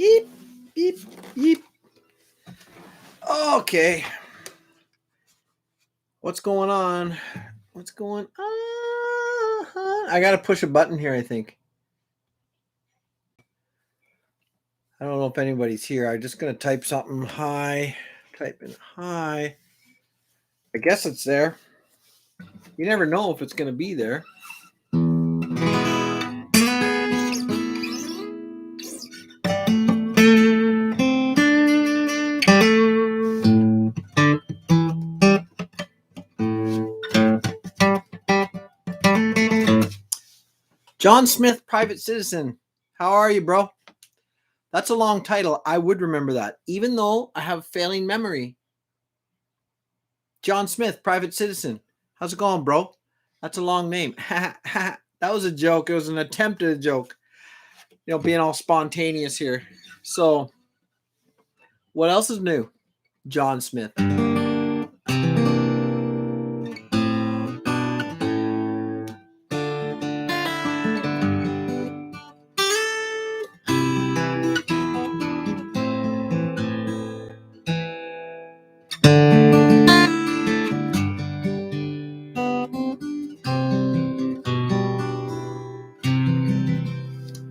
Beep, beep, beep. Okay. What's going on? What's going on? I got to push a button here, I think. I don't know if anybody's here. I'm just going to type something. Hi. Type in hi. I guess it's there. You never know if it's going to be there. John Smith, private citizen. How are you, bro? That's a long title. I would remember that, even though I have failing memory. John Smith, private citizen. How's it going, bro? That's a long name. That was a joke. It was an attempt at a joke. You know, being all spontaneous here. So, what else is new? John Smith.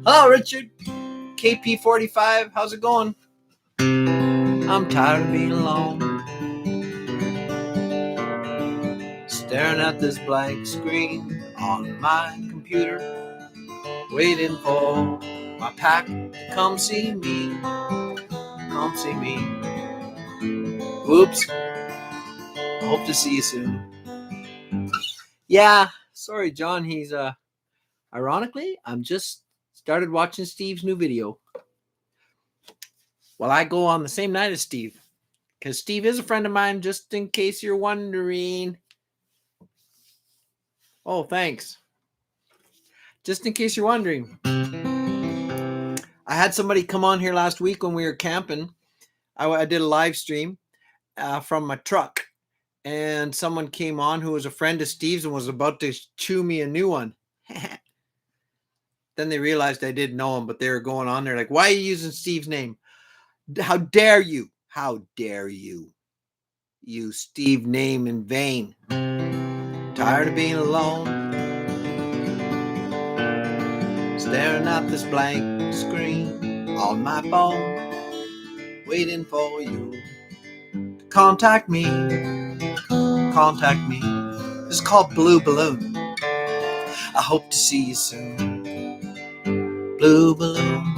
Hello, Richard. KP45. How's it going? I'm tired of being alone, staring at this blank screen on my computer, waiting for my pack to come see me. Come see me. Whoops. I hope to see you soon. Yeah, sorry, John. He's ironically, I'm just started watching Steve's new video. Well, I go on the same night as Steve, because Steve is a friend of mine, just in case you're wondering. Oh, thanks. Just in case you're wondering. I had somebody come on here last week when we were camping. I did a live stream from my truck, and someone came on who was a friend of Steve's and was about to chew me a new one. Then they realized I didn't know him, but they were going on there like, why are you using Steve's name? How dare you? How dare you use Steve's name in vain? Tired of being alone, staring at this blank screen on my phone, waiting for you to contact me. Contact me. This is called Blue Balloon. I hope to see you soon. Blue Balloon.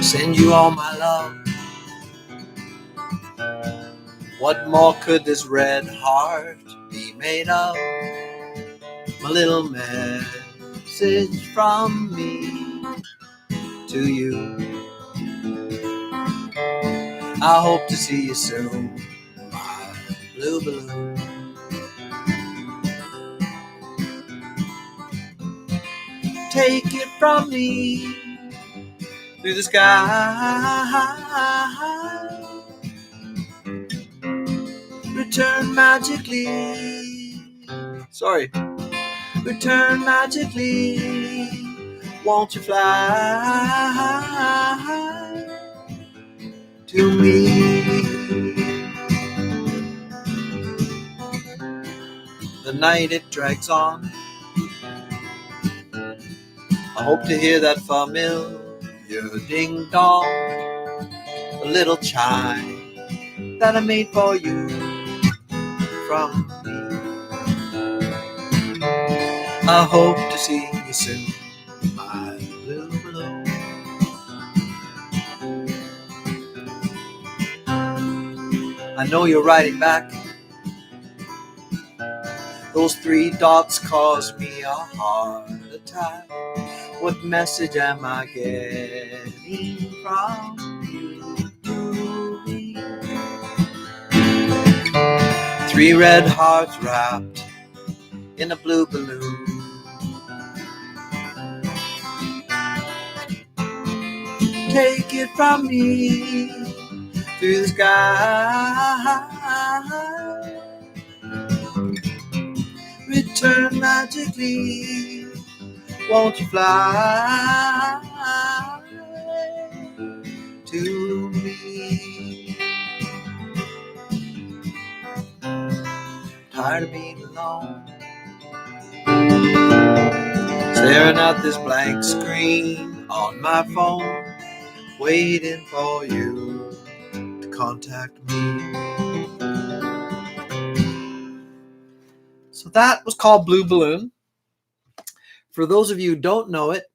Send you all my love. What more could this red heart be made of? My little message from me to you. I hope to see you soon, my blue balloon. Take it from me through the sky. Return magically. Sorry. Return magically. Won't you fly to me? The night it drags on. I hope to hear that familiar ding dong, the little chime that I made for you from me. I hope to see you soon, my blue balloon. I know you're writing back. Those 3 dots cause me a heart attack. What message am I getting from you to me? 3 red hearts wrapped in a blue balloon. Take it from me through the sky. Return magically. won't you fly to me? Tired of being alone, staring at this blank screen on my phone, waiting for you to contact me. So that was called Blue Balloon. For those of you who don't know it,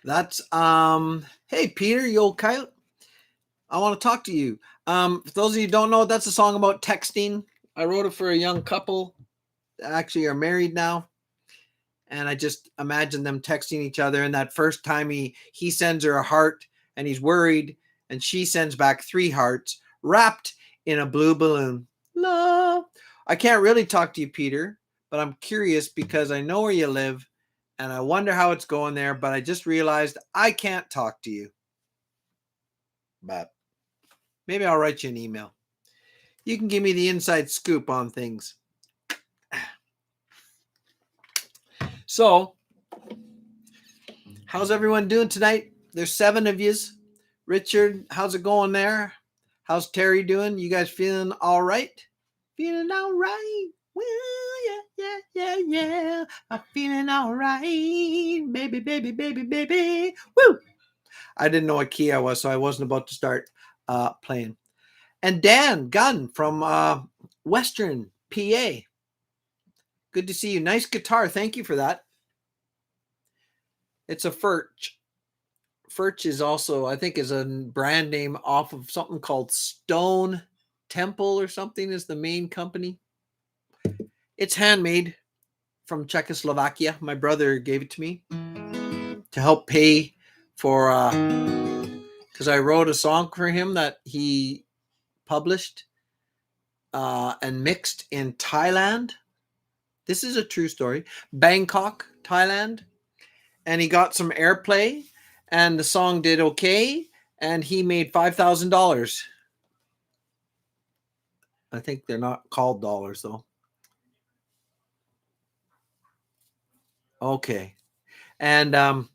that's hey Peter, you old coyote, I want to talk to you. For those of you who don't know, that's a song about texting. I wrote it for a young couple that actually are married now. And I just imagine them texting each other. And that first time he sends her a heart and he's worried, and she sends back 3 hearts wrapped in a blue balloon. Love. I can't really talk to you, Peter, but I'm curious because I know where you live and I wonder how it's going there. But I just realized I can't talk to you. But maybe I'll write you an email. You can give me the inside scoop on things. So, how's everyone doing tonight? There's 7 of yous. Richard, how's it going there? How's Terry doing? You guys feeling all right? Feeling all right? Well, yeah. I'm feeling all right. Baby. Woo! I didn't know what key I was, so I wasn't about to start playing. And Dan Gunn from Western PA. Good to see you. Nice guitar. Thank you for that. It's a Furch. Furch is also, I think, is a brand name off of something called Stone Temple or something is the main company. It's handmade from Czechoslovakia. My brother gave it to me to help pay for, because I wrote a song for him that he published and mixed in Thailand. This is a true story. Bangkok, Thailand. And he got some airplay and the song did okay. And he made $5,000. I think they're not called dollars though. Okay. And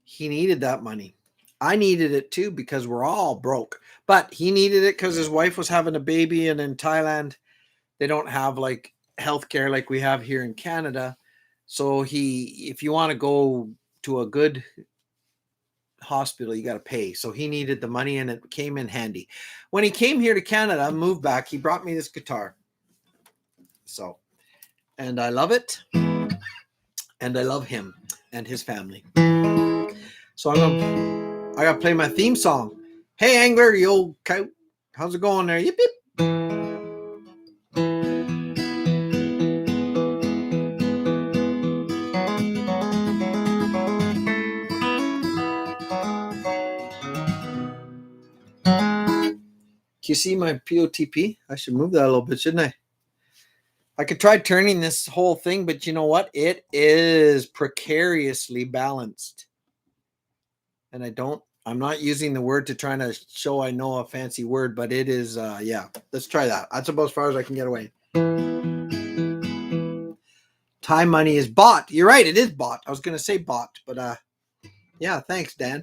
he needed that money. I needed it too because we're all broke. But he needed it because his wife was having a baby, and in Thailand, they don't have like healthcare like we have here in Canada. So if you want to go to a good hospital, you got to pay. So he needed the money, and it came in handy. When he came here to Canada, moved back, he brought me this guitar. So, and I love it. And I love him and his family. So I got to play my theme song. Hey, Angler, you old cow. How's it going there? Yip, yip. Do you see my POTP? I should move that a little bit, shouldn't I? I could try turning this whole thing, but you know what? It is precariously balanced. And I'm not using the word to try to show I know a fancy word, but it is, yeah, let's try that. That's about as far as I can get away. Thai money is bought. You're right, it is bought. I was going to say bought, but yeah, thanks, Dan.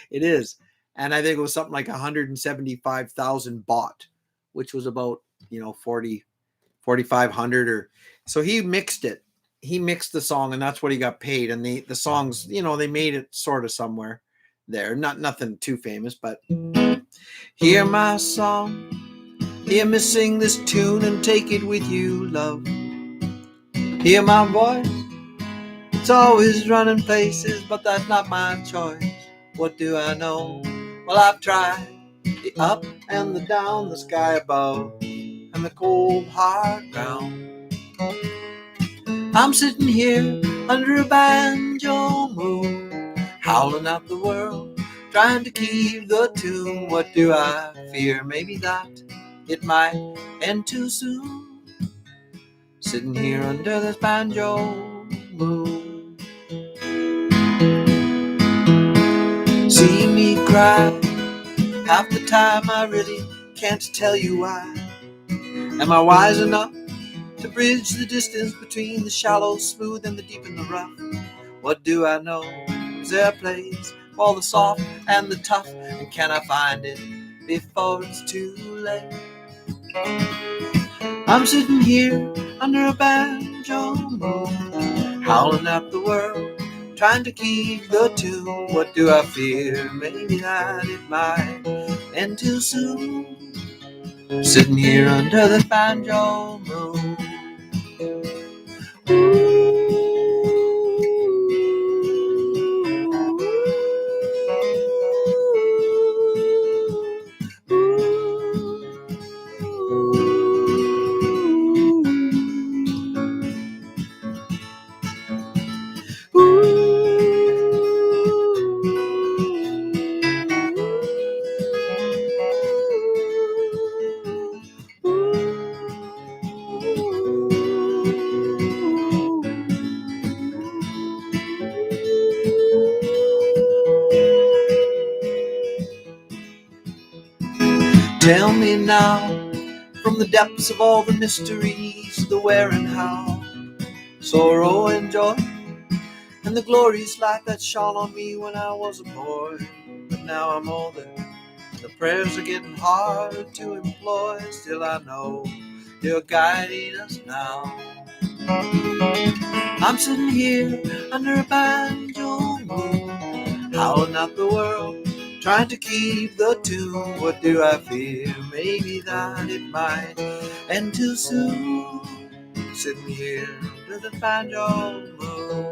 It is. And I think it was something like 175,000 bought, which was about, 4,500 or so. He mixed it. He mixed the song, and that's what he got paid. And the songs, they made it sort of somewhere there. Nothing too famous, but hear my song, hear me sing this tune and take it with you, love. Hear my voice, it's always running places, but that's not my choice. What do I know? Well, I've tried the up and the down, the sky above, and the cold hard ground. I'm sitting here under a banjo moon, howling at the world, trying to keep the tune. What do I fear? Maybe that it might end too soon, sitting here under this banjo moon. See me cry half the time, I really can't tell you why. Am I wise enough to bridge the distance between the shallow, smooth, and the deep and the rough? What do I know? Is there a place for the soft and the tough? And can I find it before it's too late? I'm sitting here under a banjo moon, howling at the world, trying to keep the tune. What do I fear? Maybe that it might end too soon. Sitting here under the banjo moon. Tell me now, from the depths of all the mysteries, the where and how, sorrow and joy, and the glorious light that shone on me when I was a boy. But now I'm older, the prayers are getting harder to employ. Still I know you're guiding us now. I'm sitting here under a banjo moon, howling at the world, trying to keep the tune. What do I fear? Maybe that it might end too soon. Sitting here under the banjo moon,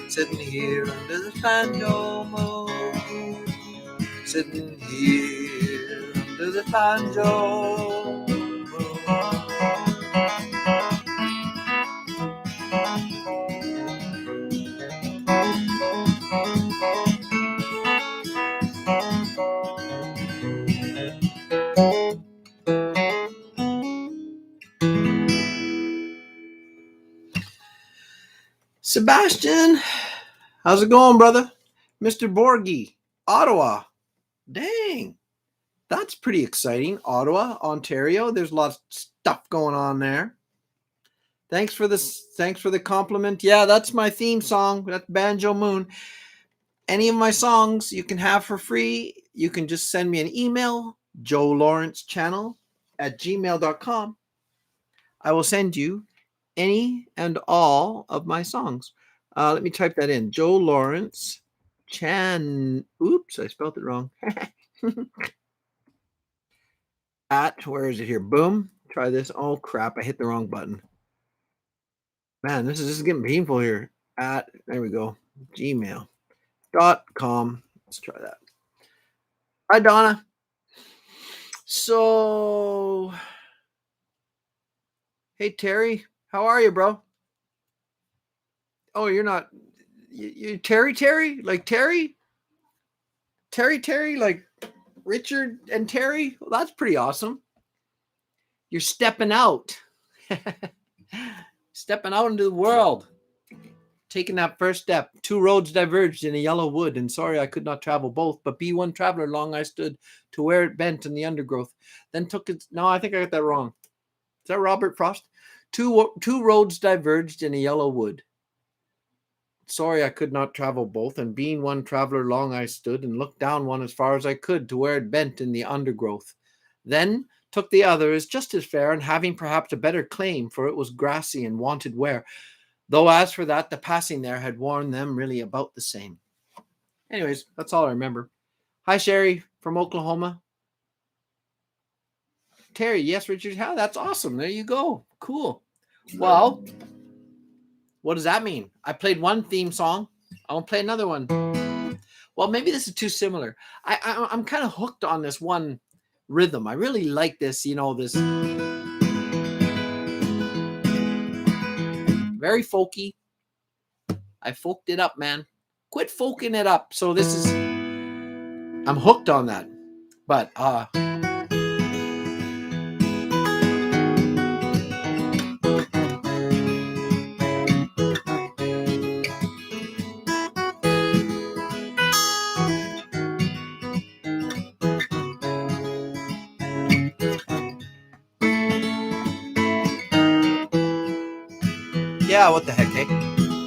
sitting here under the banjo moon, sitting here under the banjo moon. Sebastian, how's it going, brother? Mr. Borgie, Ottawa. Dang, that's pretty exciting. Ottawa, Ontario. There's lots of stuff going on there. Thanks for the compliment. Yeah, that's my theme song. That's Banjo Moon. Any of my songs you can have for free. You can just send me an email, joelawrencechannel@gmail.com. I will send you any and all of my songs. Let me type that in. Joe Lawrence Chan. Oops, I spelled it wrong. Where is it here? Boom. Try this. Oh crap, I hit the wrong button. Man, this is getting painful here. There we go. Gmail.com. Let's try that. Hi, Donna. So, hey, Terry. How are you, bro? Oh, you're not. You Terry? Like Terry? Terry? Like Richard and Terry? Well, that's pretty awesome. You're stepping out. Stepping out into the world. Taking that first step. 2 roads diverged in a yellow wood, and sorry I could not travel both, but be one traveler long I stood to where it bent in the undergrowth. Then took it. No, I think I got that wrong. Is that Robert Frost? Two roads diverged in a yellow wood. Sorry I could not travel both, and being one traveler long I stood and looked down one as far as I could to where it bent in the undergrowth. Then took the other as just as fair, and having perhaps a better claim, for it was grassy and wanted wear. Though as for that, the passing there had worn them really about the same. Anyways, that's all I remember. Hi, Sherry from Oklahoma. Terry, yes, Richard. How? That's awesome. There you go. Cool. Well, what does that mean? I played one theme song. I won't play another one. Well, maybe this is too similar. I'm kind of hooked on this one rhythm. I really like this, this very folky. I folked it up, man. Quit folking it up. So this is, I'm hooked on that. But, yeah, what the heck, hey?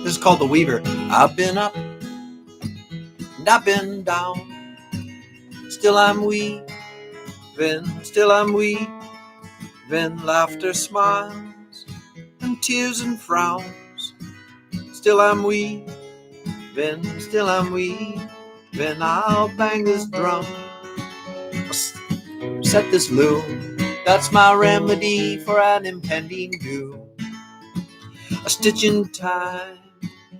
This is called The Weaver. I've been up and I've been down. Still I'm weaving, still I'm weaving. Laughter, smiles, and tears and frowns. Still I'm weaving, still I'm weaving. I'll bang this drum, set this loom. That's my remedy for an impending doom. A stitch in time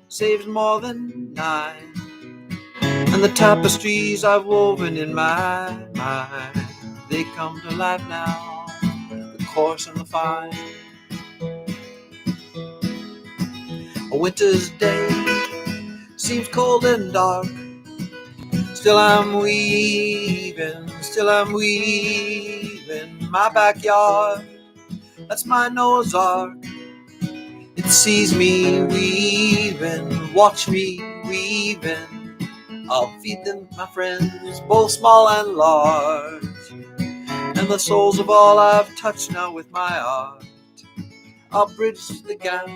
saves more than nine, and the tapestries I've woven in my mind, they come to life now, the coarse and the fine. A winter's day seems cold and dark. Still I'm weaving, still I'm weaving. My backyard, that's my Noah's Ark. It sees me weaving, watch me weaving. I'll feed them, my friends, both small and large, and the souls of all I've touched now with my art. I'll bridge the gap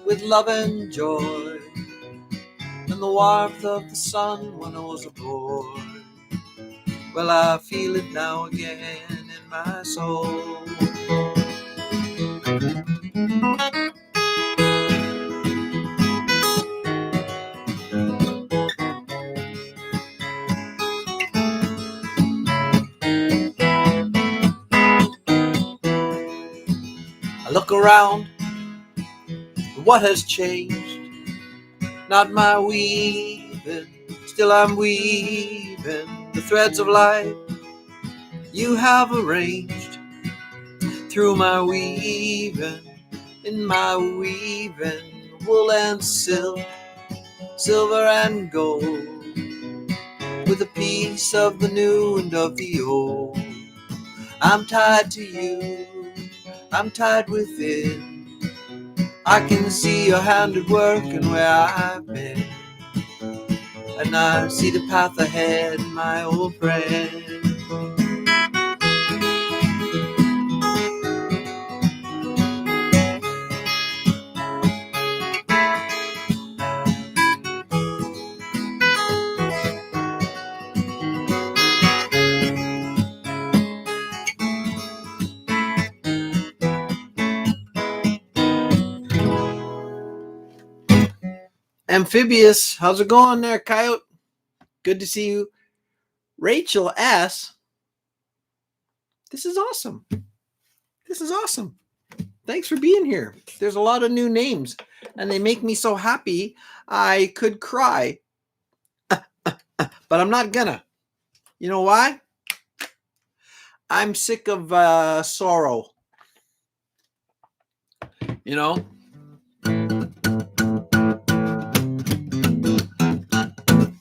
with love and joy, and the warmth of the sun when I was a boy. Well, I feel it now again in my soul. I look around, what has changed? Not my weaving, still I'm weaving. The threads of life you have arranged through my weaving, in my weaving. Wool and silk, silver and gold, with a piece of the new and of the old. I'm tied to you, I'm tied within. I can see your hand at work and where I've been, and I see the path ahead, my old friend. Amphibious, how's it going there, Coyote? Good to see you. Rachel S. This is awesome. This is awesome. Thanks for being here. There's a lot of new names, and they make me so happy I could cry. But I'm not gonna. You know why? I'm sick of sorrow. You know?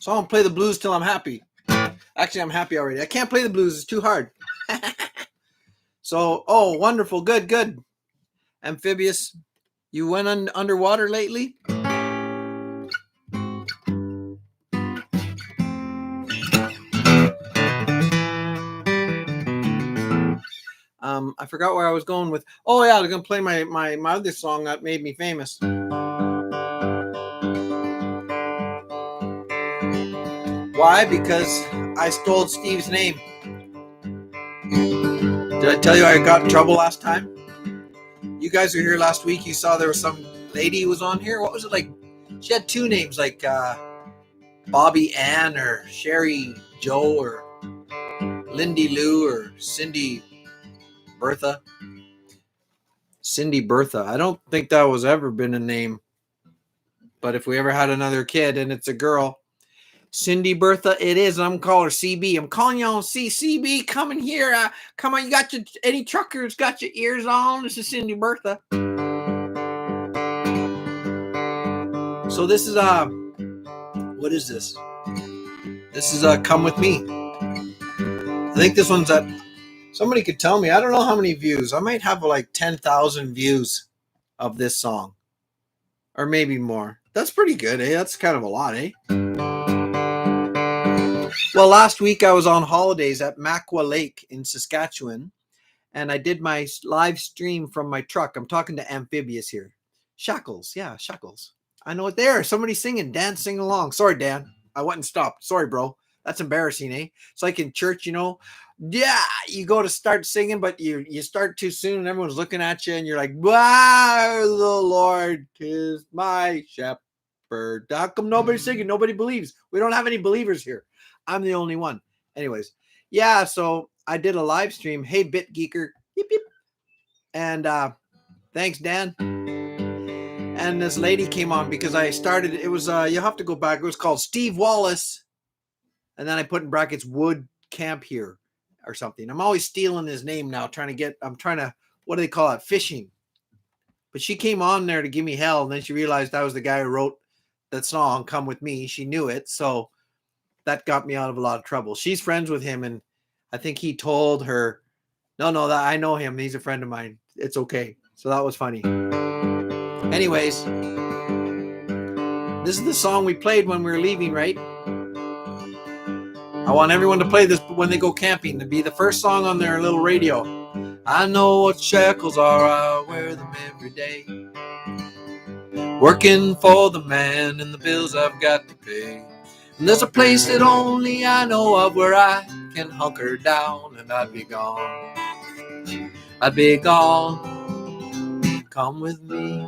So I'm gonna play the blues till I'm happy. Actually, I'm happy already. I can't play the blues. It's too hard. So, oh, wonderful. Good. Amphibious, you went underwater lately? I forgot where I was going with. Oh yeah, I was gonna play my other song that made me famous. Why? Because I stole Steve's name. Did I tell you I got in trouble last time? You guys were here last week. You saw there was some lady who was on here. What was it like? She had two names, like Bobby Ann or Sherry Joe or Lindy Lou or Cindy Bertha. Cindy Bertha. I don't think that was ever been a name. But if we ever had another kid and it's a girl, Cindy Bertha it is. I'm calling her CB. I'm calling you on CB. Come in here. Come on. You got your any truckers got your ears on? This is Cindy Bertha. So this is what is this? This is Come With Me. I think this one's at. Somebody could tell me. I don't know how many views. I might have like 10,000 views of this song. Or maybe more. That's pretty good, eh? That's kind of a lot, eh? Well, last week I was on holidays at Makwa Lake in Saskatchewan, and I did my live stream from my truck. I'm talking to Amphibious here. Shackles. Yeah, Shackles. I know it there. Somebody's singing. Dan's singing along. Sorry, Dan. I went and stopped. Sorry, bro. That's embarrassing, eh? It's like in church, you know. Yeah, you go to start singing, but you start too soon and everyone's looking at you and you're like, wow, the Lord is my shepherd. How come nobody's singing? Nobody believes. We don't have any believers here. I'm the only one. Anyways, yeah, so I did a live stream. Hey, Bit Geeker. Yip, yip. And thanks, Dan. And this lady came on because I started, it was, you have to go back. It was called Steve WALLIS. And then I put in brackets Wood Camp here or something. I'm always stealing his name now, I'm trying to, what do they call it? Fishing. But she came on there to give me hell. And then she realized I was the guy who wrote that song, Come With Me. She knew it. So that got me out of a lot of trouble. She's friends with him. And I think he told her, no, that I know him. He's a friend of mine. It's okay. So that was funny. Anyways, this is the song we played when we were leaving, right? I want everyone to play this when they go camping, to be the first song on their little radio. I know what shackles are, I wear them every day. Working for the man and the bills I've got to pay. And there's a place that only I know of where I can hunker down and I'd be gone. I'd be gone. Come with me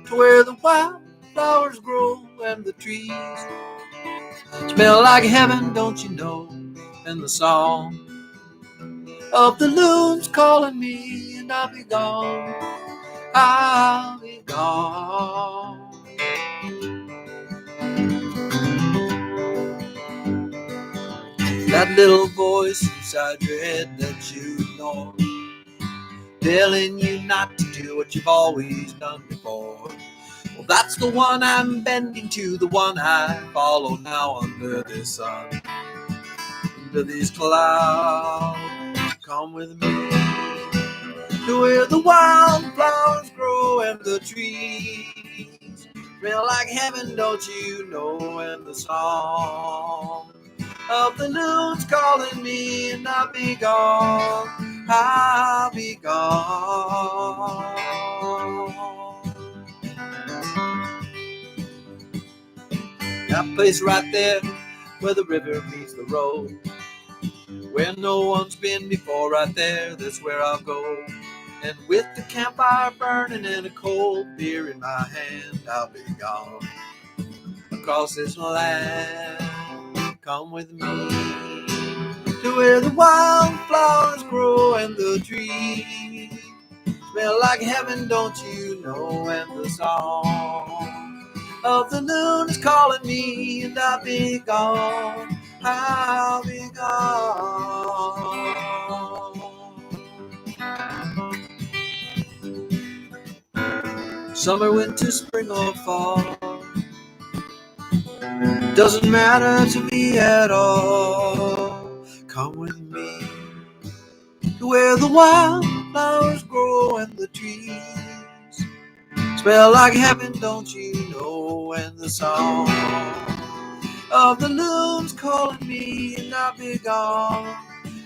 to where the wild flowers grow and the trees smell like heaven, don't you know? And the song of the loon's calling me, and I'll be gone. I'll be gone. That little voice inside your head that you ignore, telling you not to do what you've always done before. Well, that's the one I'm bending to, the one I follow now under this sun, under these clouds. Come with me to where the wildflowers grow and the trees smell like heaven, don't you know? And the song of the loon's calling me, and I'll be gone. I'll be gone. That place right there where the river meets the road, where no one's been before, right there, that's where I'll go. And with the campfire burning and a cold beer in my hand, I'll be gone across this land. Come with me to where the wildflowers grow and the trees smell like heaven, don't you know? And the song of the loon is calling me, and I'll be gone. I'll be gone. Summer, winter, spring, or fall, doesn't matter to me at all. Come with me to where the wildflowers grow and the trees smell like heaven, don't you know? And the song of the loon's calling me, and I'll be gone.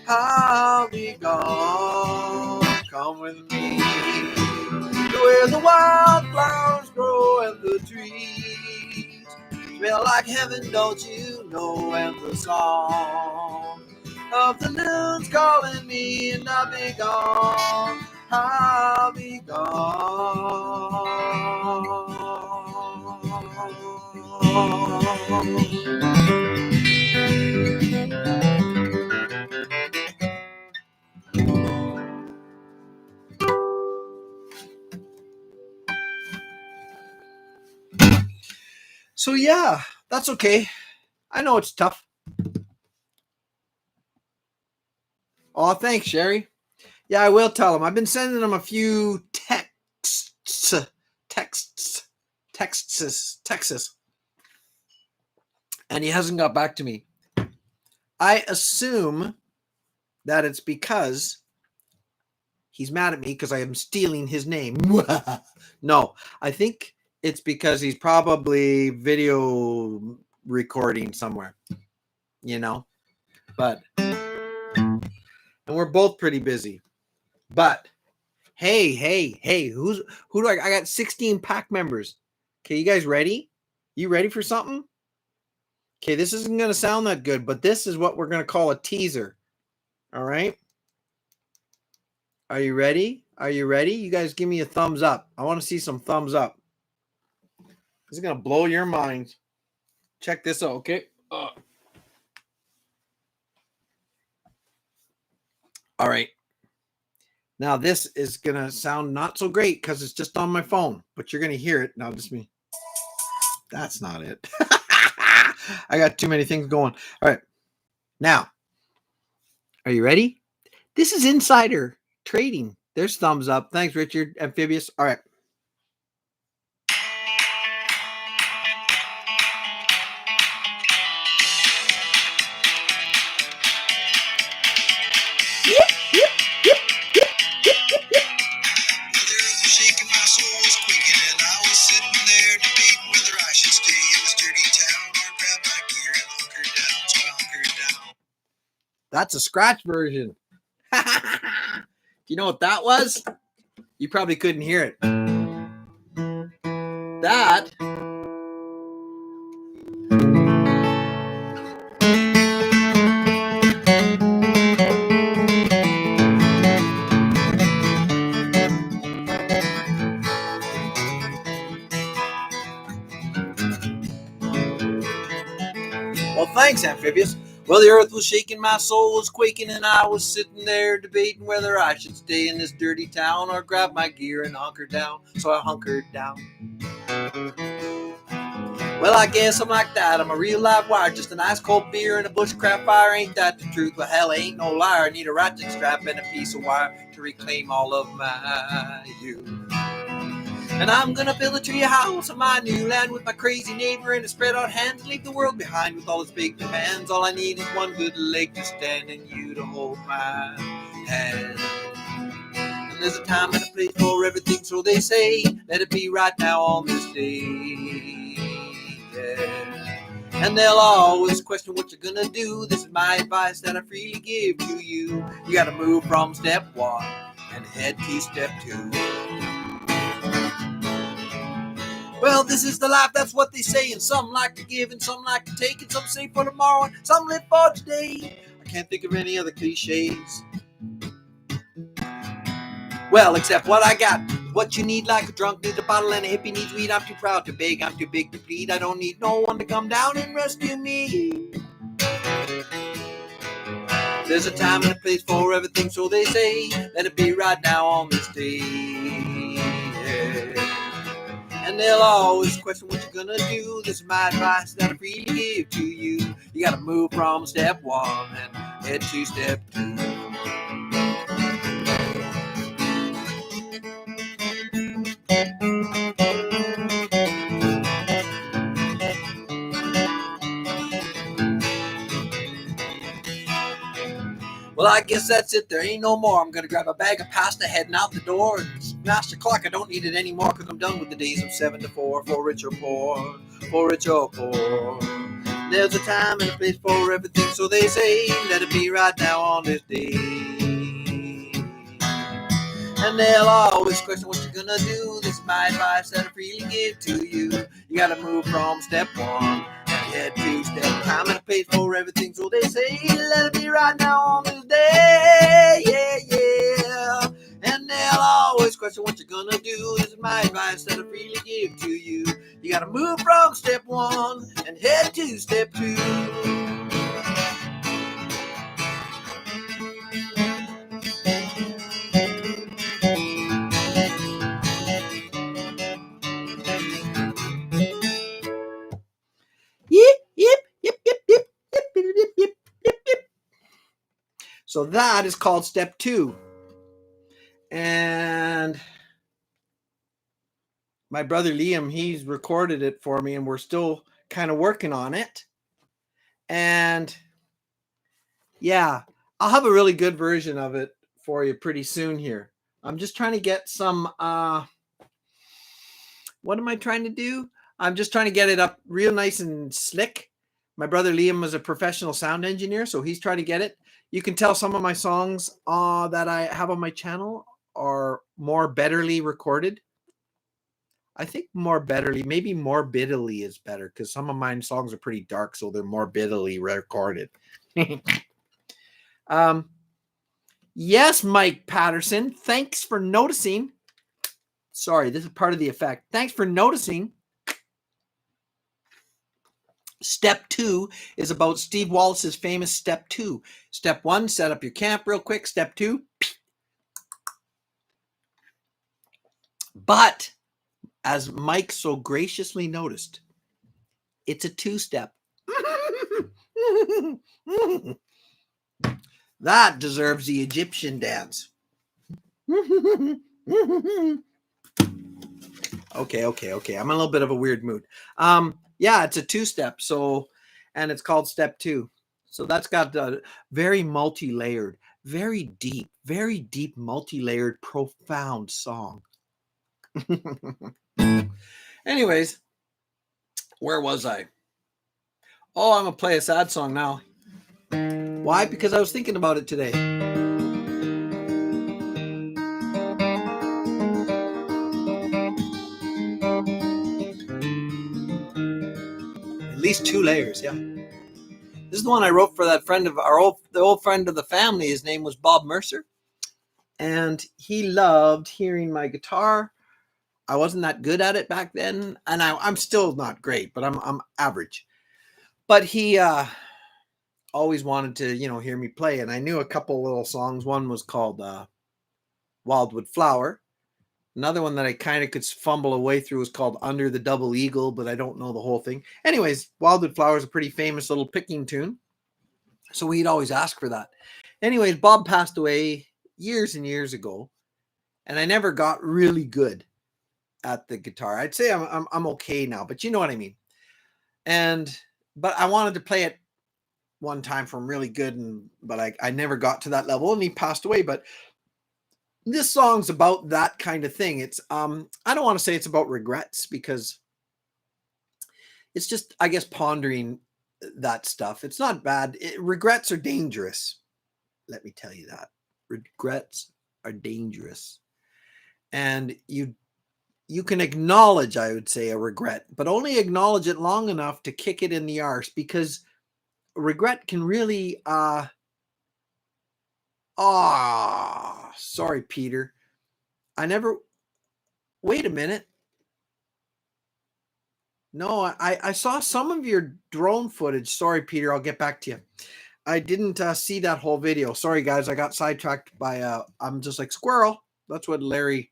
I'll be gone. Come with me to where the wildflowers grow and the trees smell like heaven, don't you know? And the song of the loon's calling me, and I'll be gone. I'll be gone. So yeah, that's okay. I know it's tough. Oh, thanks, Sherry. Yeah, I will tell him. I've been sending him a few texts, and he hasn't got back to me. I assume that it's because he's mad at me because I am stealing his name. No, I think it's because he's probably video recording somewhere, you know. But and we're both pretty busy. But Hey, who do I got 16 pack members. Okay, you guys ready? You ready for something? Okay, this isn't going to sound that good, but this is what we're going to call a teaser. All right? Are you ready? Are you ready? You guys give me a thumbs up. I want to see some thumbs up. This is going to blow your minds. Check this out, okay? All right. Now, this is going to sound not so great because it's just on my phone, but you're going to hear it. Now, just me. That's not it. I got too many things going. All right. Now, are you ready? This is insider trading. There's thumbs up. Thanks, Richard. Amphibious. All right. That's a scratch version. Do you know what that was? You probably couldn't hear it. That Well, thanks, Amphibious. Well, the earth was shaking, my soul was quaking, and I was sitting there debating whether I should stay in this dirty town or grab my gear and hunker down. So I hunkered down. Well, I guess I'm like that. I'm a real live wire, just an ice cold beer and a bushcraft fire. Ain't that the truth? Well, hell, I ain't no liar. I need a ratchet strap and a piece of wire to reclaim all of my youth. And I'm gonna build a tree house on my new land with my crazy neighbor and a spread out hands and leave the world behind with all its big demands. All I need is one good leg to stand and you to hold my hand. And there's a time and a place for everything, so they say. Let it be right now on this day. Yeah. And they'll always question what you're gonna do. This is my advice that I freely give to you. You gotta move from step one and head to step two. Well, this is the life, that's what they say, and some like to give and some like to take, and some save for tomorrow and some live for today. I can't think of any other cliches. Well, except what I got. What you need, like a drunk needs a bottle and a hippie needs weed. I'm too proud to beg, I'm too big to plead. I don't need no one to come down and rescue me. There's a time and a place for everything, so they say. Let it be right now on this day. Yeah. And they'll always question what you're gonna do. This is my advice that I freely give to you. You gotta move from step one and head to step two. Well, I guess that's it. There ain't no more. I'm gonna grab a bag of pasta, heading out the door, and smash the clock. I don't need it anymore because I'm done with the days of 7 to 4, for rich or poor, for rich or poor. There's a time and a place for everything, so they say. Let it be right now on this day. And they'll always question what you're gonna do. This is my advice that I freely give to you. You gotta move from step one and head to step. Time and a place for everything, so they say. Let it be right now on this day. Yeah. And they'll always question what you're gonna do. This is my advice that I freely give to you. You gotta move from step one and head to step two. Yep. So that is called step two. And my brother Liam, he's recorded it for me, and we're still kind of working on it. And yeah, I'll have a really good version of it for you pretty soon here. I'm just trying to get some, what am I trying to do? I'm just trying to get it up real nice and slick. My brother Liam was a professional sound engineer, so he's trying to get it. You can tell some of my songs that I have on my channel are more betterly recorded. I think more betterly, maybe more bitterly is better because some of mine songs are pretty dark, so they're more bitterly recorded. Yes, Mike Patterson, thanks for noticing. Sorry, this is part of the effect. Thanks for noticing. Step 2 is about Steve Wallis's famous Step 2. Step 1, set up your camp real quick. Step 2, but as Mike so graciously noticed, it's a 2-step. That deserves the Egyptian dance. Okay. I'm in a little bit of a weird mood. Yeah, it's a 2-step. So, and it's called Step 2. So that's got a very multi-layered, very deep, multi-layered, profound song. Anyways, where was I? Oh, I'm gonna play a sad song now. Why? Because I was thinking about it today. At least 2 layers, yeah. This is the one I wrote for that friend of the old friend of the family. His name was Bob Mercer, and he loved hearing my guitar. I wasn't that good at it back then, and I'm still not great, but I'm average. But he always wanted to, hear me play, and I knew a couple little songs. One was called Wildwood Flower. Another one that I kind of could fumble away through was called Under the Double Eagle, but I don't know the whole thing. Anyways, Wildwood Flower is a pretty famous little picking tune, so he'd always ask for that. Anyways, Bob passed away years and years ago, and I never got really good at the guitar. I'd say I'm okay now, but you know what I mean. But I wanted to play it one time from really good, but I never got to that level, and he passed away. But this song's about that kind of thing. It's I don't want to say it's about regrets, because it's just, I guess, pondering that stuff. It's not bad. Regrets are dangerous. Let me tell you that. Regrets are dangerous. And you can acknowledge, I would say, a regret, but only acknowledge it long enough to kick it in the arse, because regret can really sorry, Peter. Wait a minute. No, I saw some of your drone footage. Sorry, Peter, I'll get back to you. I didn't see that whole video. Sorry, guys, I got sidetracked by I'm just like squirrel. That's what Larry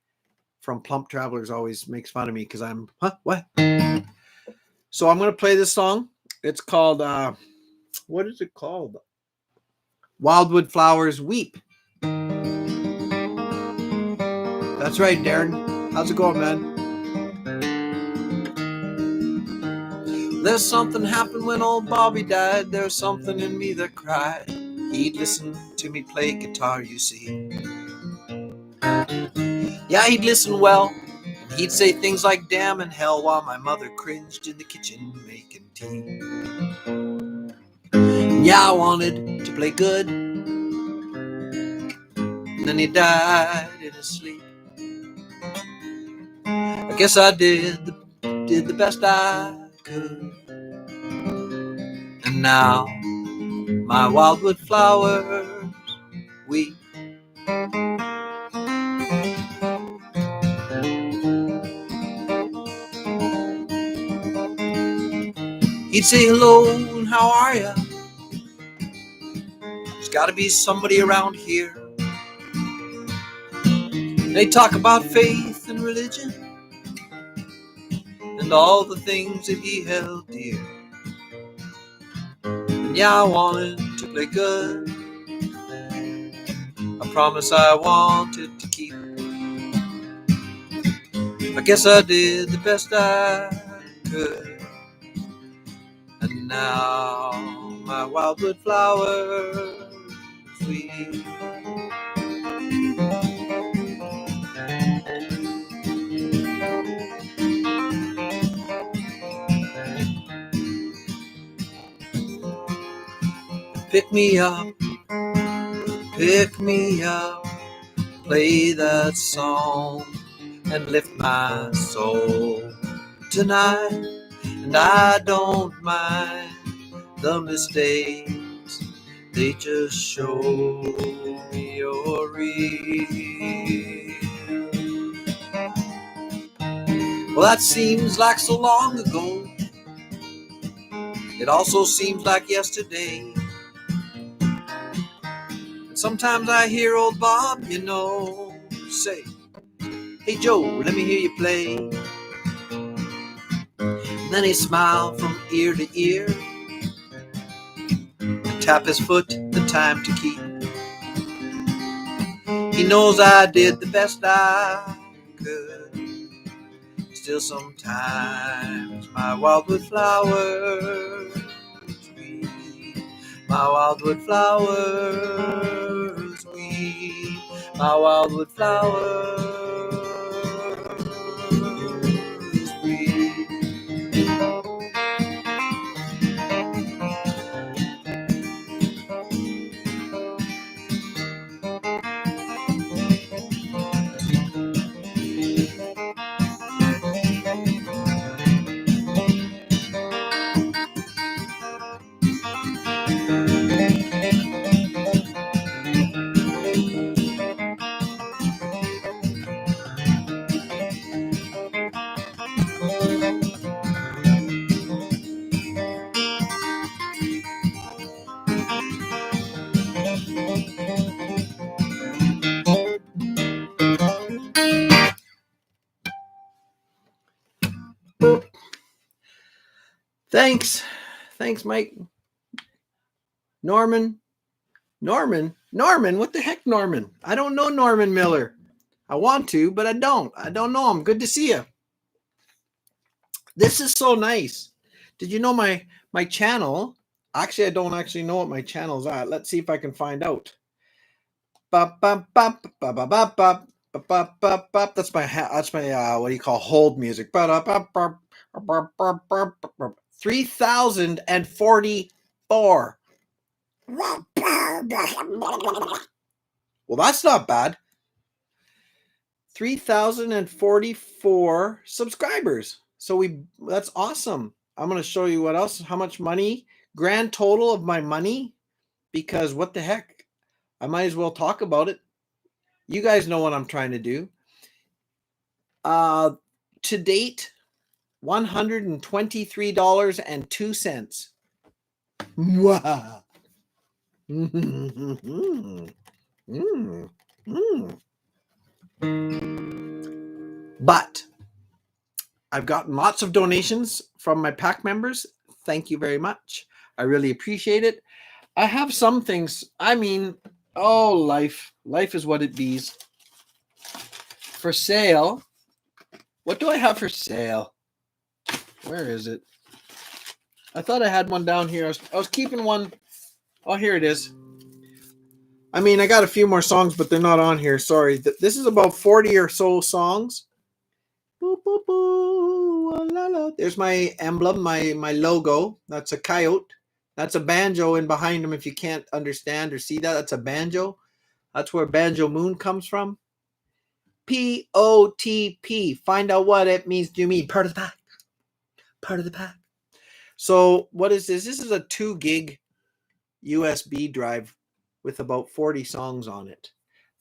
from Plump Travelers always makes fun of me, because I'm what? So I'm gonna play this song. It's called what is it called? Wildwood Flowers Weep. That's right, Darren. How's it going, man? There's something happened when old Bobby died. There's something in me that cried. He'd listen to me play guitar, you see. Yeah, he'd listen well. He'd say things like damn and hell, while my mother cringed in the kitchen making tea. Yeah, I wanted to play good, and then he died in his sleep. I guess I did the best I could. And now my wildwood flowers weep. He'd say hello and how are ya? There's gotta be somebody around here. And he'd talk about faith and religion and all the things that he held dear. And yeah, I wanted to play good, a promise I wanted to keep. I guess I did the best I could. And now my wildwood flowers weep. Pick me up, play that song and lift my soul tonight. And I don't mind the mistakes, they just show me you're real. Well, that seems like so long ago. It also seems like yesterday. And sometimes I hear old Bob, say, "Hey Joe, let me hear you play." And then he smiled from ear to ear and tap his foot the time to keep. He knows I did the best I could. Still sometimes my wildwood flowers weep. My wildwood flowers weep. My wildwood flowers weep. Thanks, Mike. Norman, what the heck, Norman? I don't know Norman Miller. I want to, but I don't know him. Good to see you. This is so nice. Did you know my channel? Actually, I don't actually know what my channel's at. Let's see if I can find out. That's my what do you call hold music? 3,044. Well, that's not bad. 3,044 subscribers. So that's awesome. I'm going to show you what else, how much money, grand total of my money, because what the heck, I might as well talk about it. You guys know what I'm trying to do. To date, $123.02. Wow. But I've gotten lots of donations from my pack members. Thank you very much. I really appreciate it. I have some things. I mean, life is what it bees. For sale. What do I have for sale? Where is it? I thought I had one down here. I was keeping one. Oh, here it is. I mean, I got a few more songs, but they're not on here. Sorry. This is about 40 or so songs. Boo, boo, boo, la, la. There's my emblem, my logo. That's a coyote. That's a banjo in behind him. If you can't understand or see that, that's a banjo. That's where Banjo Moon comes from. POTP. Find out what it means to me. Part of the pack. Part of the pack. So what is this? This is a 2 gig USB drive with about 40 songs on it.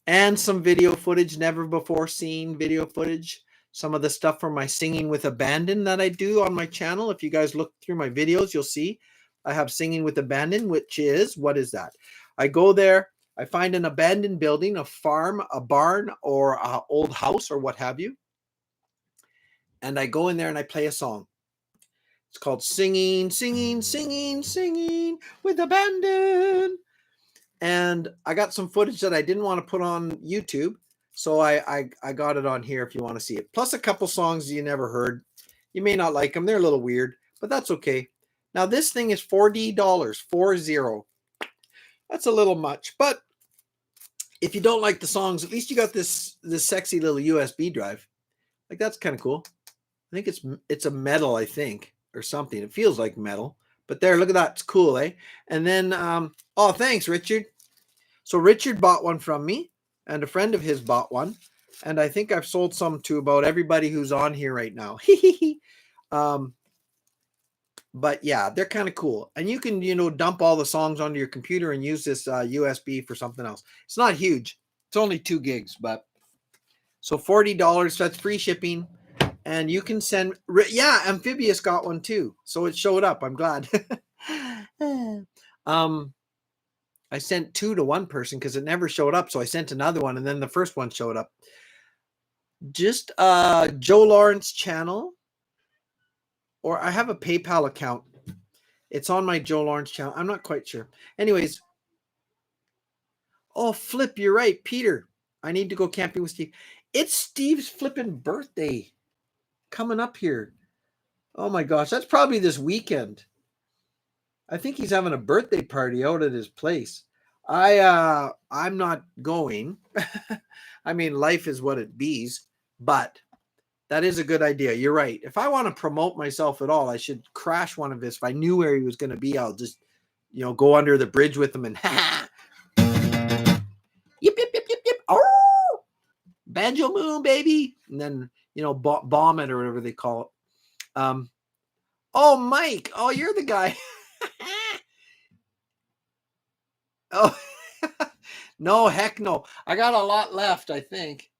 And some video footage, never before seen video footage. Some of the stuff from my Singing with Abandon that I do on my channel. If you guys look through my videos, you'll see I have Singing with Abandon, which is, what is that? I go there, I find an abandoned building, a farm, a barn, or an old house, or what have you. And I go in there and I play a song. It's called Singing, Singing, Singing, Singing with Abandon. And I got some footage that I didn't want to put on YouTube. So I got it on here if you want to see it. Plus a couple songs you never heard. You may not like them. They're a little weird, but that's okay. Now this thing is $40, 40. That's a little much, but if you don't like the songs, at least you got this sexy little USB drive. Like, that's kind of cool. I think it's a metal, I think, or something. It feels like metal. But there, look at that. It's cool, eh? And then, oh, thanks, Richard. So Richard bought one from me. and a friend of his bought one. And I think I've sold some to about everybody who's on here right now. But yeah, they're kind of cool. And you can, dump all the songs onto your computer and use this USB for something else. It's not huge. It's only 2 gigs, but so $40, that's free shipping. And you can send, Amphibious got one too. So it showed up. I'm glad. I sent 2 to one person because it never showed up. So I sent another one, and then the first one showed up. Just Joe Lawrence channel, or I have a PayPal account. It's on my Joe Lawrence channel. I'm not quite sure. Anyways. Oh, Flip, you're right. Peter, I need to go camping with Steve. It's Steve's flipping birthday coming up here. Oh my gosh, that's probably this weekend. I think he's having a birthday party out at his place. I'm not going. I mean, life is what it bees, but that is a good idea. You're right. If I want to promote myself at all, I should crash one of his. If I knew where he was going to be, I'll just, go under the bridge with him and yip, yip, yip, yip, yip. Oh, Banjo Moon, baby. And then, bomb it or whatever they call it. Oh, Mike. Oh, you're the guy. Oh, no, heck no. I got a lot left, I think.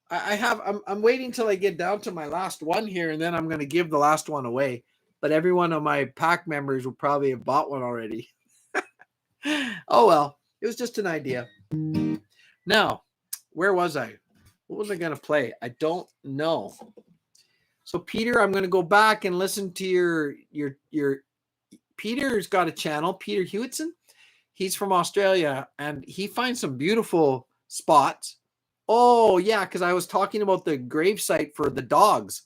I'm waiting till I get down to my last one here, and then I'm going to give the last one away. But every one of my pack members will probably have bought one already. Oh, well, it was just an idea. Now, where was I? What was I going to play? I don't know. So, Peter, I'm going to go back and listen to your Peter's got a channel, Peter Hewitson. He's from Australia, and he finds some beautiful spots. Oh, yeah, because I was talking about the gravesite for the dogs,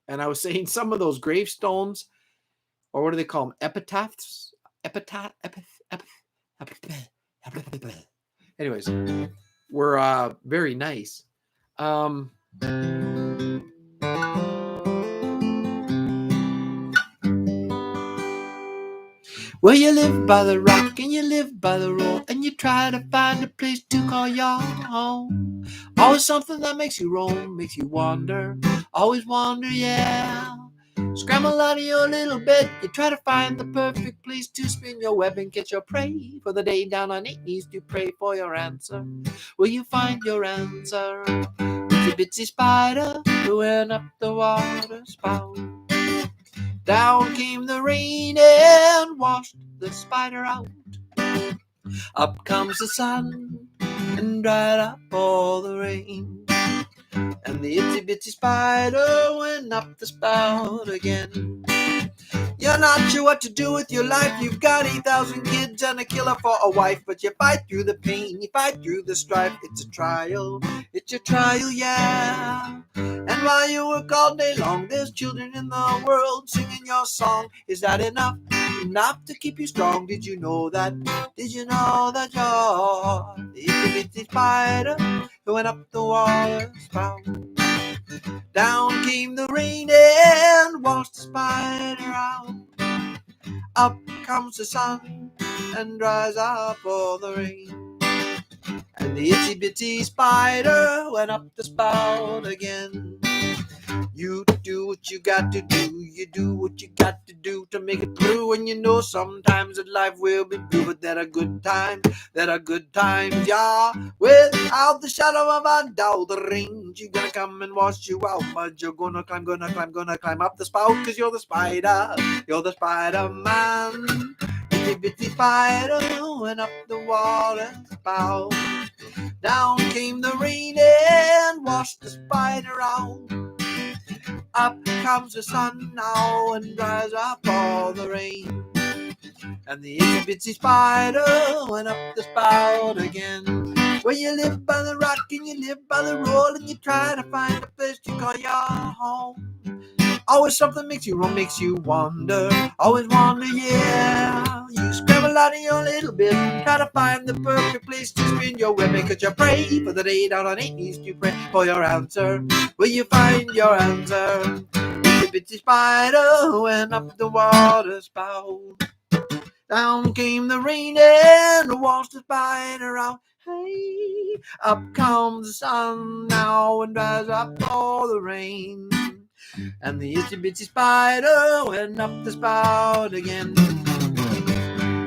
and I was saying some of those gravestones, or what do they call them? Epitaphs? Anyways, were very nice. Well, you live by the rock and you live by the roll, and you try to find a place to call your home. Always something that makes you roam, makes you wander, always wander, yeah. Scramble out of your little bed, you try to find the perfect place to spin your web and catch your prey. For the day down on 8 knees to pray for your answer. Will you find your answer? Itsy bitsy spider who went up the water spout. Down came the rain and washed the spider out. Up comes the sun and dried up all the rain. And the itsy bitsy spider went up the spout again. You're not sure what to do with your life. You've got 8,000 kids and a killer for a wife, but you fight through the pain, you fight through the strife. It's a trial, yeah. And while you work all day long, there's children in the world singing your song. Is that enough? Enough to keep you strong? Did you know that? Did you know that you're the itsy bitsy spider who went up the water spout? Down came the rain and washed the spider out. Up comes the sun and dries up all the rain. And the itsy bitsy spider went up the spout again. You do what you got to do. You do what you got to do to make it through. And you know sometimes that life will be blue, but there are good times, yeah. Without the shadow of a doubt, the rain's gonna come and wash you out. But you're gonna climb up the spout, cause you're the spider man. Itty bitty spider went up the water spout. Down came the rain and washed the spider out. Up comes the sun now and dries up all the rain. And the itsy bitsy spider went up the spout again. Well, you live by the rock and you live by the roll, and you try to find a place to call your home. Always something makes you roam, makes you wander, always wander, yeah. You scramble out of your little bit, try to find the perfect place to spin your web, because you pray for the day down on 8 knees to pray for your answer. Will you find your answer? Itsy bitsy spider went up the water spout. Down came the rain and washed the spider out. Hey, up comes the sun now and dries up all the rain. And the itsy bitsy spider went up the spout again.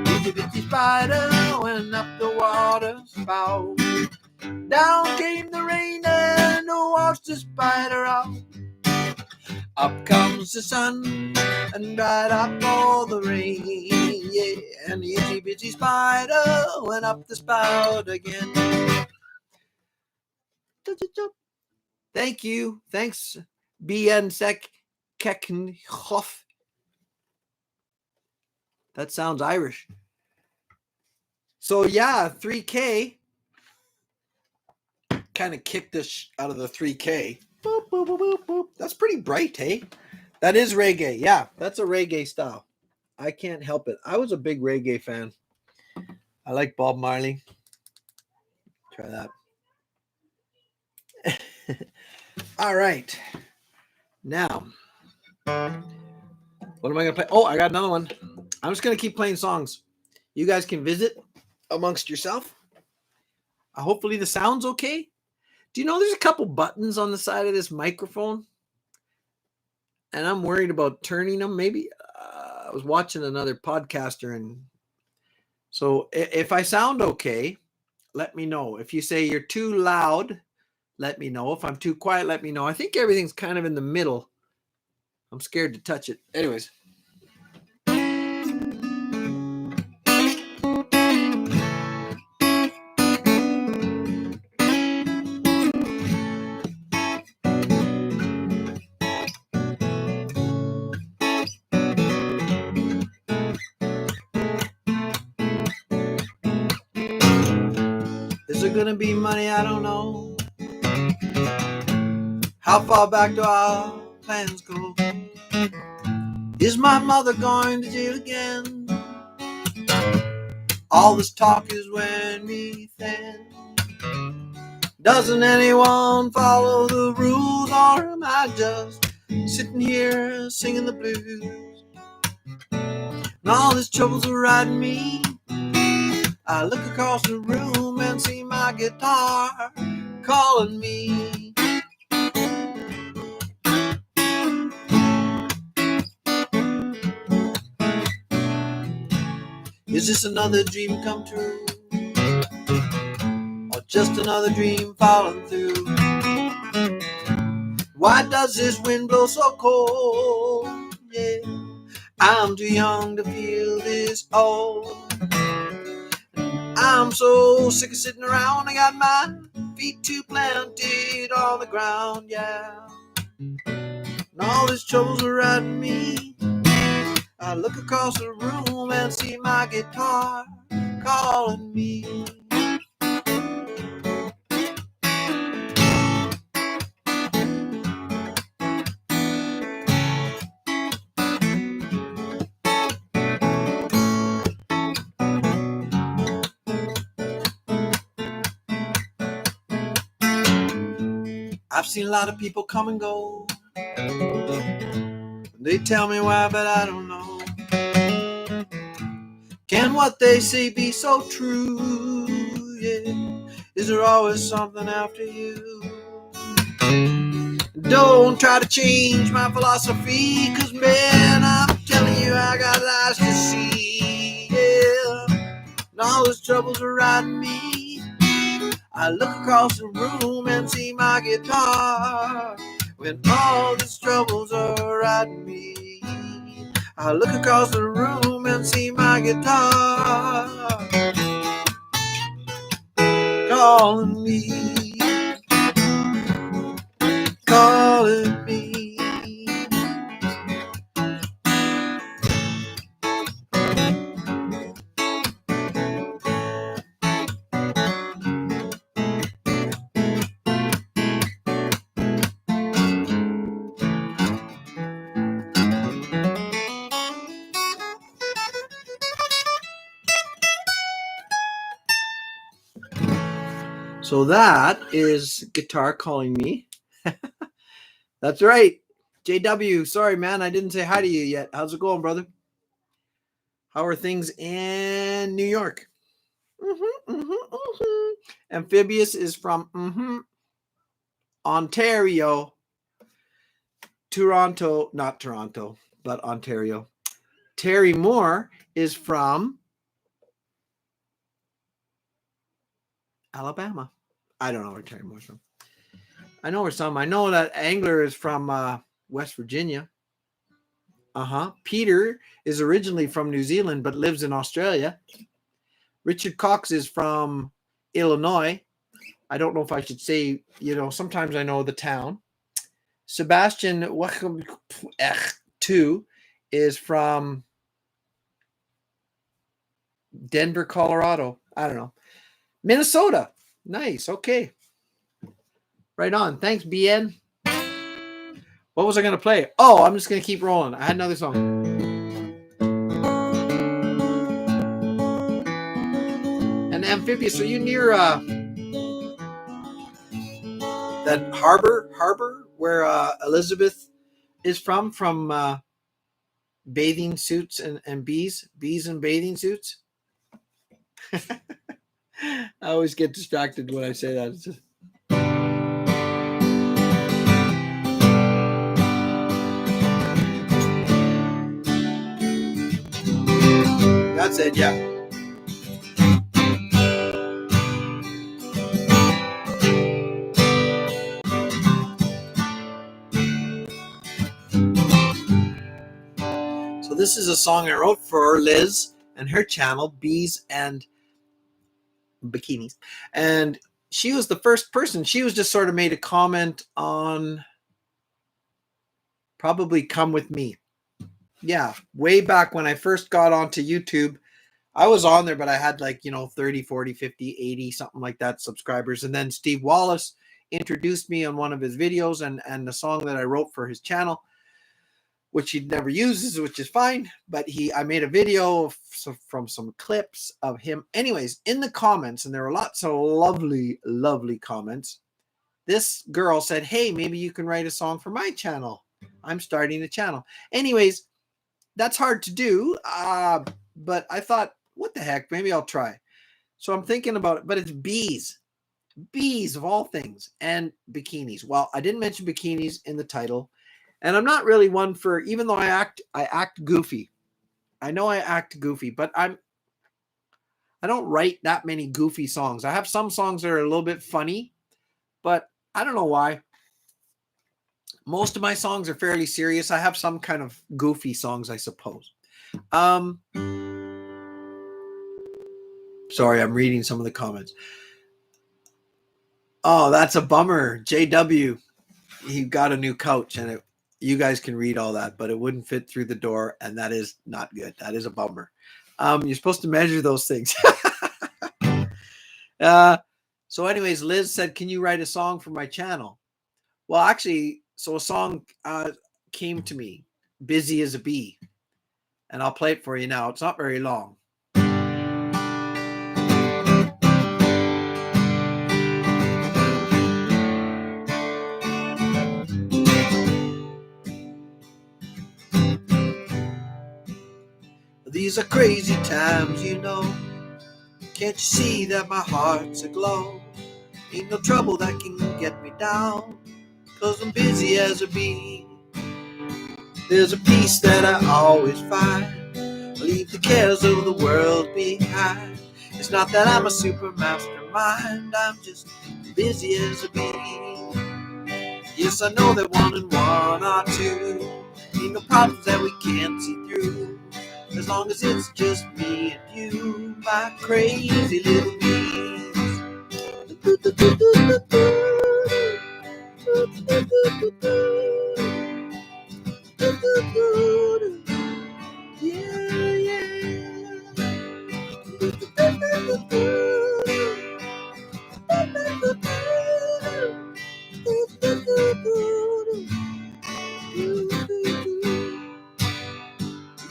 Itsy bitsy spider went up the water spout. Down came the rain and washed the spider out. Up comes the sun and dried up all the rain. Yeah, and the itsy bitsy spider went up the spout again. Thank you. Thanks, BN Sek Keckenhoff. That sounds Irish. So yeah, 3K. Kind of kicked us out of the 3K. Boop, boop, boop, boop, boop. That's pretty bright, hey? That is reggae. Yeah, that's a reggae style. I can't help it. I was a big reggae fan. I like Bob Marley. Try that. All right. Now, what am I going to play? Oh, I got another one. I'm just going to keep playing songs. You guys can visit amongst yourself. Hopefully the sound's okay. Do you know there's a couple buttons on the side of this microphone? And I'm worried about turning them. Maybe I was watching another podcaster. And so if I sound okay, let me know. If you say you're too loud, let me know. If I'm too quiet, let me know. I think everything's kind of in the middle. I'm scared to touch it. Anyways. Is there gonna be money? I don't know. How far back do our plans go? Is my mother going to jail again? All this talk is wearing me thin. Doesn't anyone follow the rules, or am I just sitting here singing the blues? And all these troubles are riding me. I look across the room and see my guitar calling me. Is this another dream come true? Or just another dream falling through? Why does this wind blow so cold? Yeah, I'm too young to feel this old. I'm so sick of sitting around. I got my feet too planted on the ground, yeah. And all these troubles are riding me. I look across the room and see my guitar calling me. I've seen a lot of people come and go. They tell me why, but I don't know. Can what they say be so true? Yeah. Is there always something after you? Don't try to change my philosophy, 'cause man, I'm telling you, I got eyes to see. Yeah. And all those troubles are riding me. I look across the room and see my guitar. When all these troubles are riding me, I look across the room and see my guitar calling me, calling me. So that is guitar calling me. That's right. JW, sorry, man. I didn't say hi to you yet. How's it going, brother? How are things in New York? Amphibious is from Ontario. Toronto, not Toronto, but Ontario. Terry Moore is from Alabama. I don't know where Terry Moore's from. I know where some. I know that Angler is from West Virginia. Peter is originally from New Zealand but lives in Australia. Richard Cox is from Illinois. I don't know if I should say, sometimes I know the town. Sebastian 2 is from Denver, Colorado. I don't know. Minnesota. Nice. Okay. Right on. Thanks, BN. What was I going to play? Oh, I'm just going to keep rolling. I had another song. And Amphibious, are you near that harbor where Elizabeth is from bathing suits and bees and bathing suits? I always get distracted when I say that. It's just... That's it, yeah. So this is a song I wrote for Liz and her channel, Bees and Bikinis. And she was the first person. She was just sort of made a comment on probably Come With Me. Yeah, way back when I first got onto YouTube. I was on there, but I had 30, 40, 50, 80, something like that subscribers. And then Steve WALLIS introduced me on one of his videos and the song that I wrote for his channel, which he never uses, which is fine. But I made a video from some clips of him. Anyways, in the comments, and there were lots of lovely, lovely comments, this girl said, hey, maybe you can write a song for my channel. I'm starting a channel. Anyways, that's hard to do. But I thought, what the heck? Maybe I'll try. So I'm thinking about it, but it's bees of all things, and bikinis. Well, I didn't mention bikinis in the title, and I'm not really one for, even though I act goofy. I know I act goofy, but I don't write that many goofy songs. I have some songs that are a little bit funny, but I don't know why. Most of my songs are fairly serious. I have some kind of goofy songs, I suppose. Sorry, I'm reading some of the comments. Oh, that's a bummer. JW, he got a new couch, and you guys can read all that, but it wouldn't fit through the door, and that is not good. That is a bummer. You're supposed to measure those things. So anyways, Liz said, can you write a song for my channel? Well, actually, so a song came to me, Busy as a Bee, and I'll play it for you now. It's not very long. These are crazy times, Can't you see that my heart's aglow? Ain't no trouble that can get me down, 'cause I'm busy as a bee. There's a peace that I always find. I leave the cares of the world behind. It's not that I'm a super mastermind, I'm just busy as a bee. Yes, I know that 1 and 1 are 2. Ain't no problems that we can't see through, as long as it's just me and you, my crazy little bees. Yeah, yeah.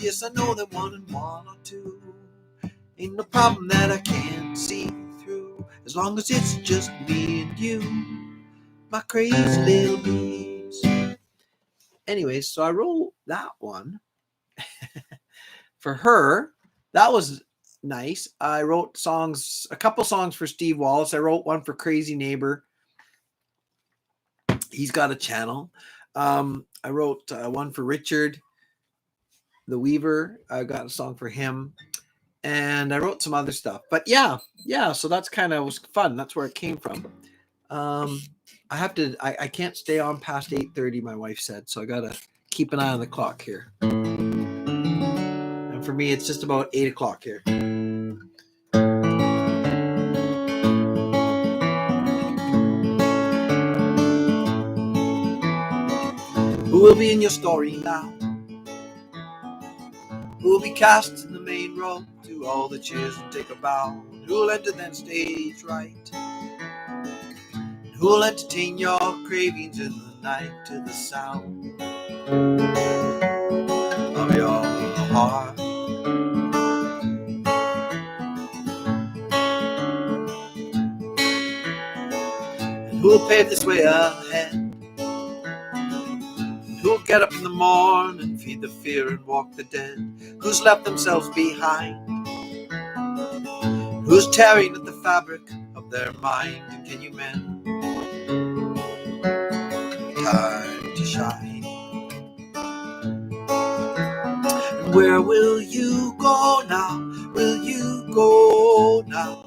Yes, I know that 1 and 1 are 2. Ain't no problem that I can't see through, as long as it's just me and you, my crazy little bees. Anyways, so I wrote that one for her. That was nice. I wrote a couple songs for Steve Wallace. I wrote one for Crazy Neighbor. He's got a channel. I wrote one for Richard the Weaver. I got a song for him. And I wrote some other stuff. But yeah, so that's kind of was fun. That's where it came from. I can't stay on past 8:30, my wife said, so I gotta keep an eye on the clock here. And for me, it's just about 8 o'clock here. Who will be in your story now? Who will be cast in the main road to all the cheers and take a bow? Who will enter then stage right? Who will entertain your cravings in the night to the sound of your heart? And who will pave this way ahead? Who'll get up in the morning, feed the fear and walk the dead? Who's left themselves behind? Who's tearing at the fabric of their mind? And can you mend? Time to shine. And where will you go now? Will you go now?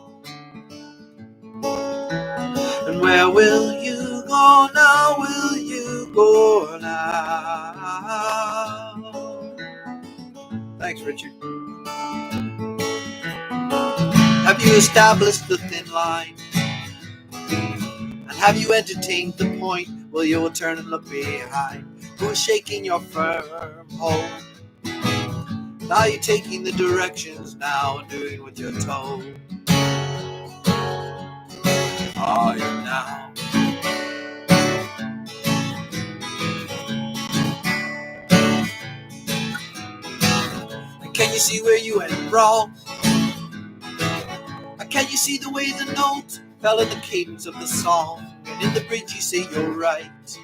And where will you go now? Will you go now? Thanks, Richard. Have you established the thin line? And have you entertained the point? Well, you will turn and look behind. Who's shaking your firm hold? Are you taking the directions now and doing what you're told? Are you now? And can you see where you went wrong? Can you see the way the notes fell in the cadence of the song? And in the bridge you say you're right.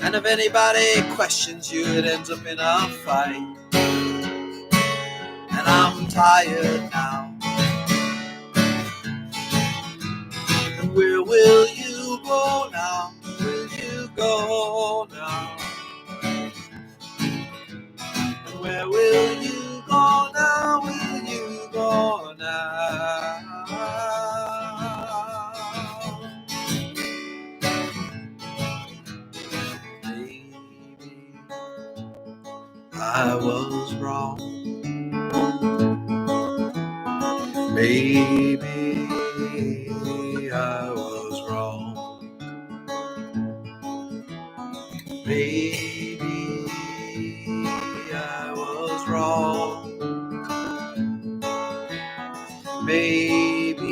And if anybody questions you, it ends up in a fight. And I'm tired now. And where will you go now? Will you go now? And where will you go now? Will you go now? I was wrong. Maybe I was wrong. Maybe I was wrong. Maybe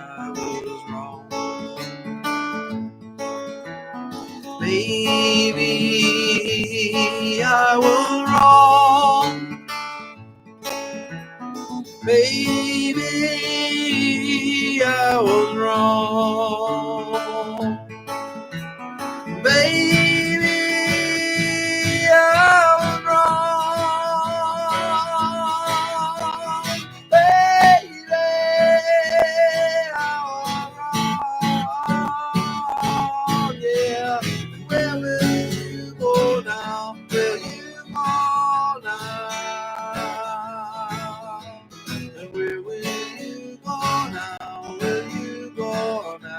I was wrong. Maybe I was wrong. Maybe I was wrong. Maybe I was wrong. Baby, I was wrong. Yeah. Where will you go now? Will you go now? And where will you go now? Will you go now?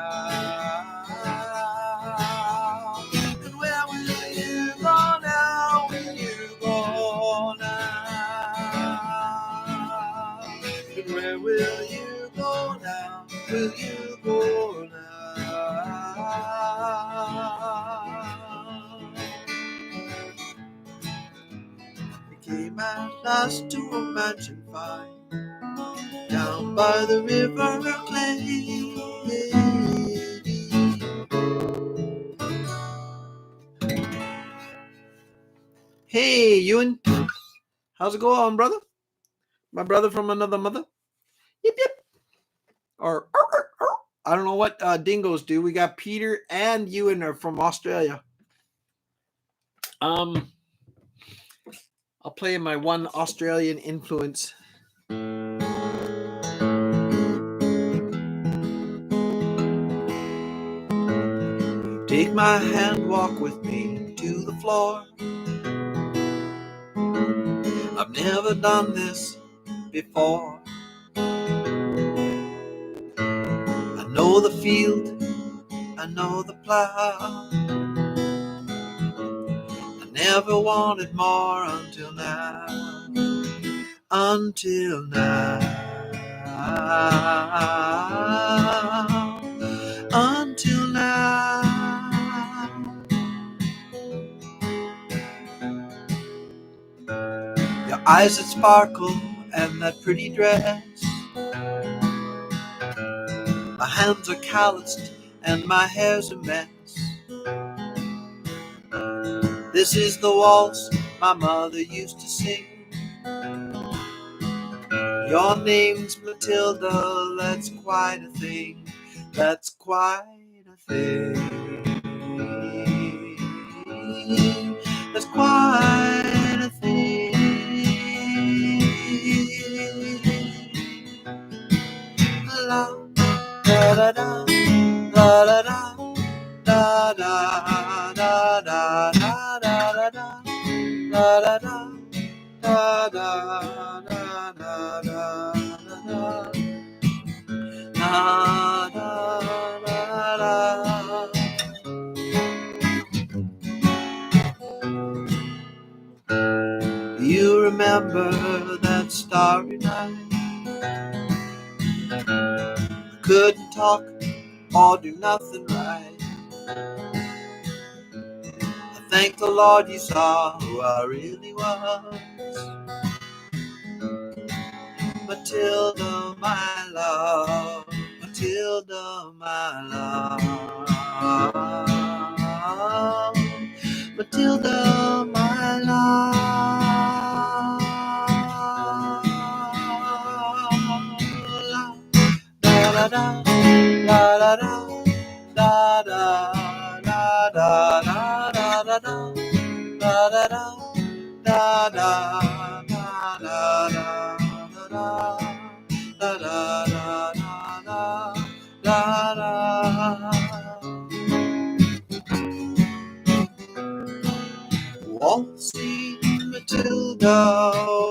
And where will you go now? Will you go now? And where will you go now? Will you go now? We came at last to a mansion fine down by the river Clay. Hey, Ewan. How's it going, brother? My brother from another mother? Yip, yip. Or I don't know what dingoes do. We got Peter and Ewan are from Australia. I'll play my one Australian influence. Take my hand, walk with me to the floor. I've never done this before. I know the field, I know the plow. I never wanted more until now. Until now. Until now. Your eyes that sparkle and that pretty dress. My hands are calloused and my hair's a mess. This is the waltz my mother used to sing. Your name's Matilda, that's quite a thing. That's quite a thing. That's quite a thing. La da da da la da da da da da da da da da da da da. Da, da, da, da, da, da, da, da, da. You remember that starry night? Couldn't talk or do nothing right. I thank the Lord you saw who I really was. Matilda, my love, Matilda, my love, Matilda, my love. La da da, la da da, da da, da da, da da da da, da da da, da da, da da da. Da, da, da, da, da, da, da. Waltzing Matilda,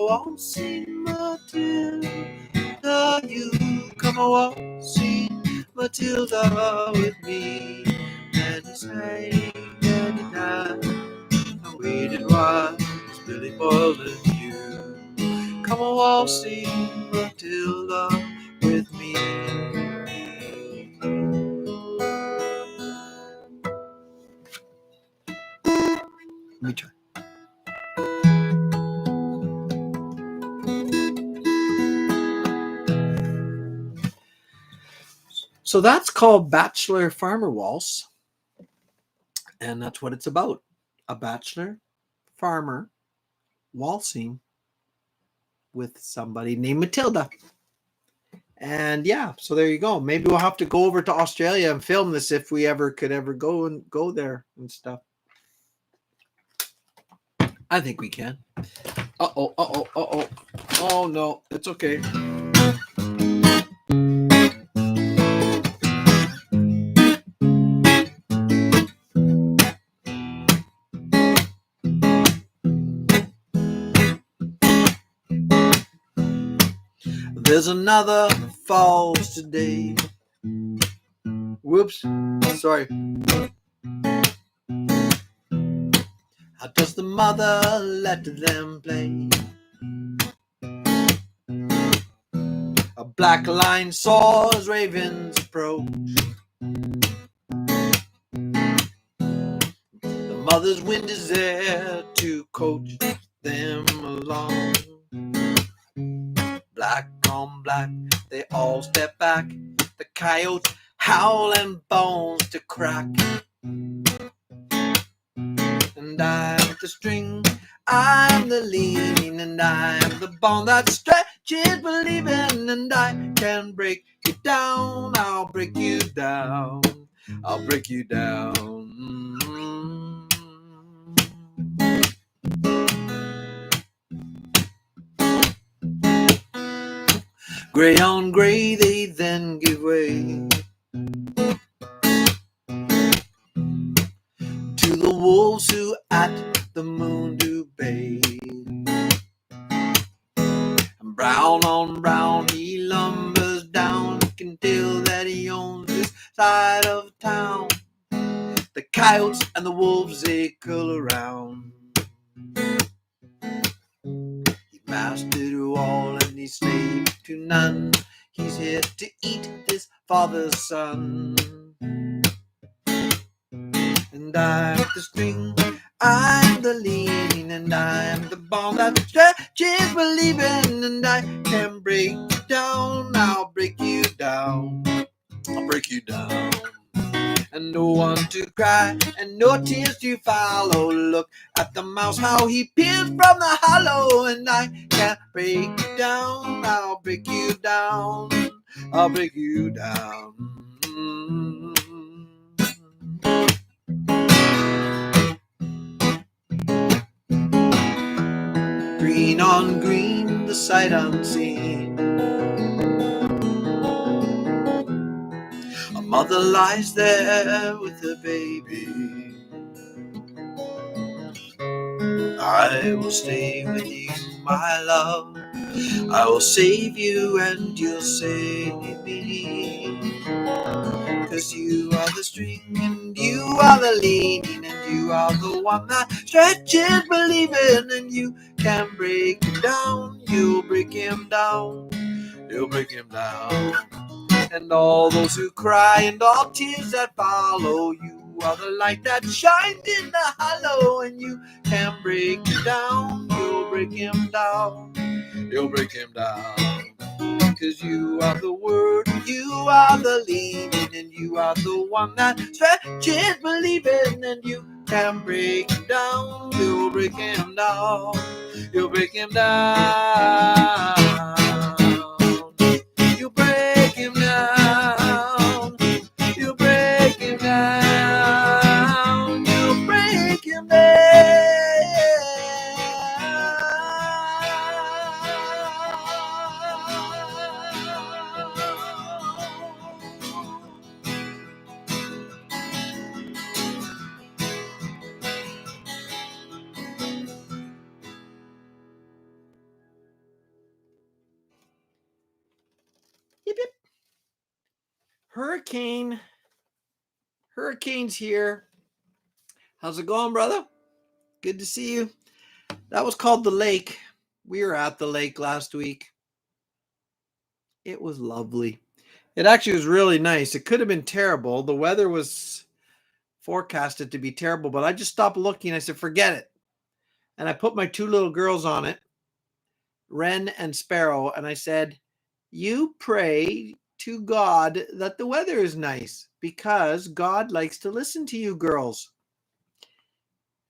waltzing Matilda, you come a waltzing Matilda with me. And he sang and he danced. I waited while his Billy Boyle and you come a waltzing Matilda with me. Let me try. So that's called Bachelor Farmer Waltz. And that's what it's about. A bachelor farmer waltzing with somebody named Matilda. And yeah, so there you go. Maybe we'll have to go over to Australia and film this if we could ever go there and stuff. I think we can. Uh-oh. Oh, no. It's okay. There's another falls today. Whoops. Sorry. How does the mother let them play? A black line soars, ravens approach. The mother's wind is there to coach them along. Black on black, they all step back. The coyotes howl and bones to crack. And I'm the string, I'm the lean, and I'm the bone that stretches believing. And I can break you down, I'll break you down, I'll break you down. Gray on gray they then give way to the wolves who at the moon do bay. And brown on brown he lumbers down, you can tell that he owns this side of town. The coyotes and the wolves they curl around. He mastered all and he slaved to none. He's here to eat his father's son. And I'm the string, I'm the lean, and I'm the bond that stretches believing. And I can break you down, I'll break you down, I'll break you down. And no one to cry, and no tears to follow. Look at the mouse, how he peers from the hollow. And I can break you down, I'll break you down, I'll break you down. Green on green, the sight unseen. A mother lies there with her baby. I will stay with you, my love. I will save you and you'll save me. 'Cause you are the string and you are the leaning, and you are the one that stretches believing. And you can break him down, you'll break him down, you'll break him down. And all those who cry and all tears that follow, you are the light that shines in the hollow. And you can break him down, you'll break him down, you'll break him down. 'Cause you are the word, you are the leaning, and you are the one that stretches believing. And you can break him down, you'll break him down, you'll break him down, you break him down, you break him down, you break him down. Yip, yip. Hurricane's here. How's it going, brother? Good to see you. That was called The Lake. We were at the lake last week. It was lovely. It actually was really nice. It could have been terrible. The weather was forecasted to be terrible, but I just stopped looking. I said, forget it. And I put my two little girls on it, Wren and Sparrow, and I said, you pray to God that the weather is nice, because God likes to listen to you girls.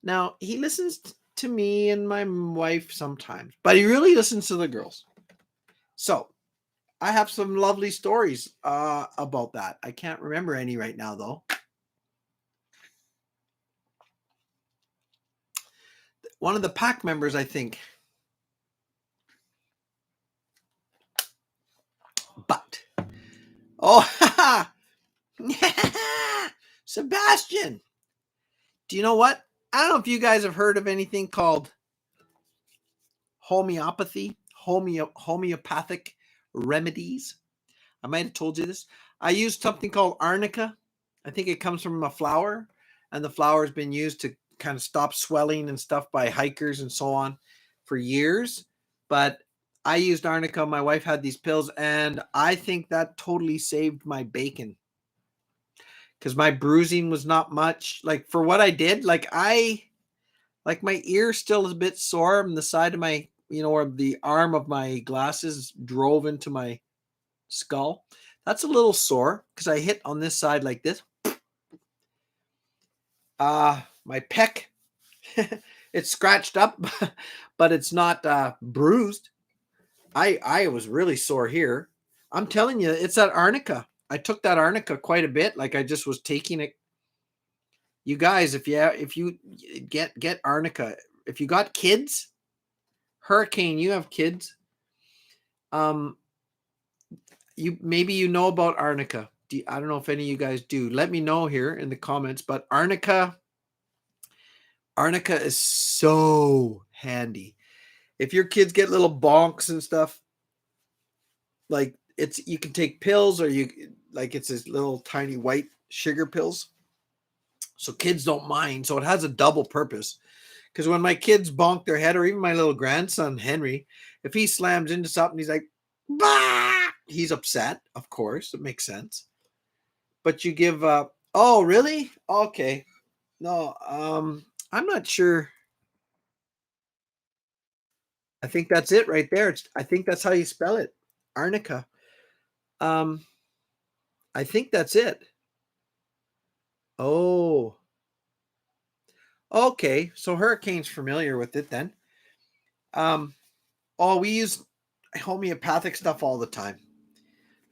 Now, he listens to me and my wife sometimes, but he really listens to the girls. So I have some lovely stories about that. I can't remember any right now, though. One of the pack members, I think. But, oh, Sebastian. Do you know what? I don't know if you guys have heard of anything called homeopathy, homeopathic remedies. I might have told you this. I used something called arnica. I think it comes from a flower, and the flower has been used to kind of stop swelling and stuff by hikers and so on for years. But I used arnica. My wife had these pills, and I think that totally saved my bacon, because my bruising was not much. Like, for what I did, like my ear still is a bit sore, and the side of my, or the arm of my glasses drove into my skull. That's a little sore because I hit on this side like this. My pec, it's scratched up, but it's not bruised. I was really sore here. I'm telling you, it's that arnica. I took that arnica quite a bit. Like, I just was taking it. You guys, if you get arnica, if you got kids, Hurricane, you have kids. maybe you know about arnica. I don't know if any of you guys do. Let me know here in the comments. But arnica is so handy. If your kids get little bonks and stuff, like you can take pills, or it's this little tiny white sugar pills. So kids don't mind. So it has a double purpose. Because when my kids bonk their head, or even my little grandson Henry, if he slams into something, he's like, bah! He's upset. Of course, it makes sense. But you give oh, really? Okay. No, I'm not sure. I think that's it right there. I think that's how you spell it. Arnica. Um, I think that's it. Oh, okay. So Hurricane's familiar with it then. Oh, we use homeopathic stuff all the time.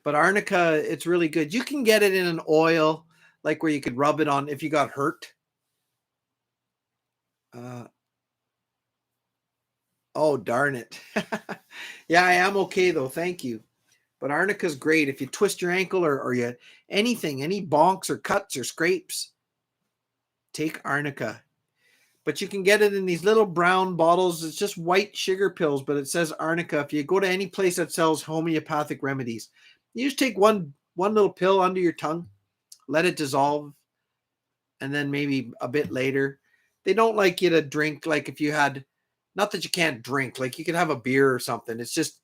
But arnica, it's really good. You can get it in an oil, like where you could rub it on if you got hurt. Oh, darn it. Yeah, I am okay though. Thank you. But arnica's great if you twist your ankle, or you anything, any bonks or cuts or scrapes. Take arnica. But you can get it in these little brown bottles. It's just white sugar pills, but it says arnica. If you go to any place that sells homeopathic remedies, you just take one little pill under your tongue, let it dissolve, and then maybe a bit later. They don't like you to drink, like if you had, not that you can't drink, like you could have a beer or something. It's just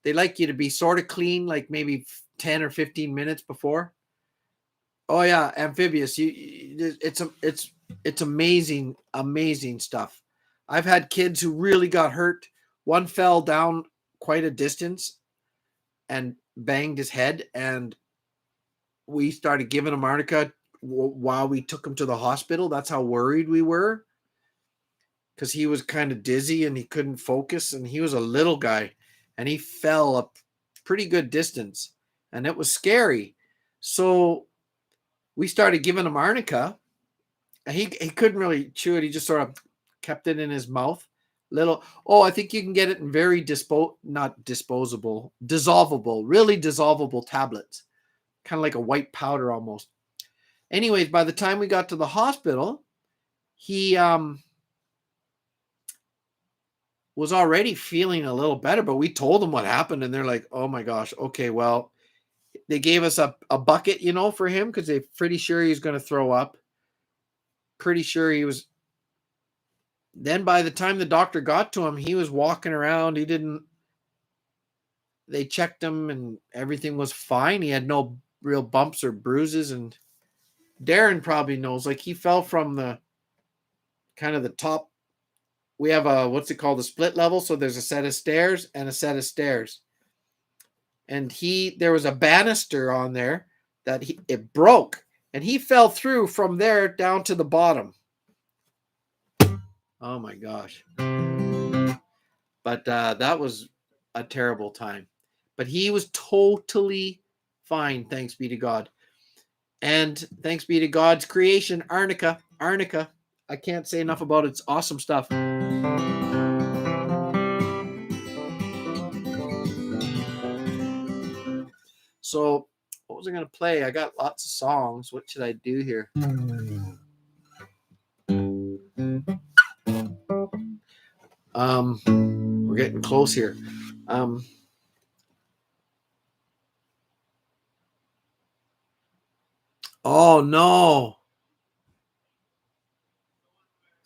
they like you to be sort of clean, like maybe 10 or 15 minutes before. Oh yeah, amphibious. It's amazing, amazing stuff. I've had kids who really got hurt. One fell down quite a distance and banged his head, and we started giving him arnica while we took him to the hospital. That's how worried we were, because he was kind of dizzy and he couldn't focus, and he was a little guy, and he fell a pretty good distance, and it was scary. So we started giving him arnica, and he couldn't really chew it. He just sort of kept it in his mouth. I think you can get it in very not disposable, dissolvable, really dissolvable tablets, kind of like a white powder almost. Anyways, by the time we got to the hospital, he was already feeling a little better, but we told them what happened, and they're like, oh my gosh, okay, well, they gave us a bucket, for him, because they're pretty sure he was going to throw up. Pretty sure he was. Then by the time the doctor got to him, he was walking around. They checked him and everything was fine. He had no real bumps or bruises. And Darren probably knows, like, he fell from the kind of the top. We have what's it called? The split level. So there's a set of stairs and a set of stairs. And there was a banister on there that it broke, and he fell through from there down to the bottom. Oh my gosh. But that was a terrible time. But he was totally fine, thanks be to God. And thanks be to God's creation, arnica. Arnica. I can't say enough about it. It's awesome stuff. So, what was I going to play? I got lots of songs. What should I do here? We're getting close here. Oh no.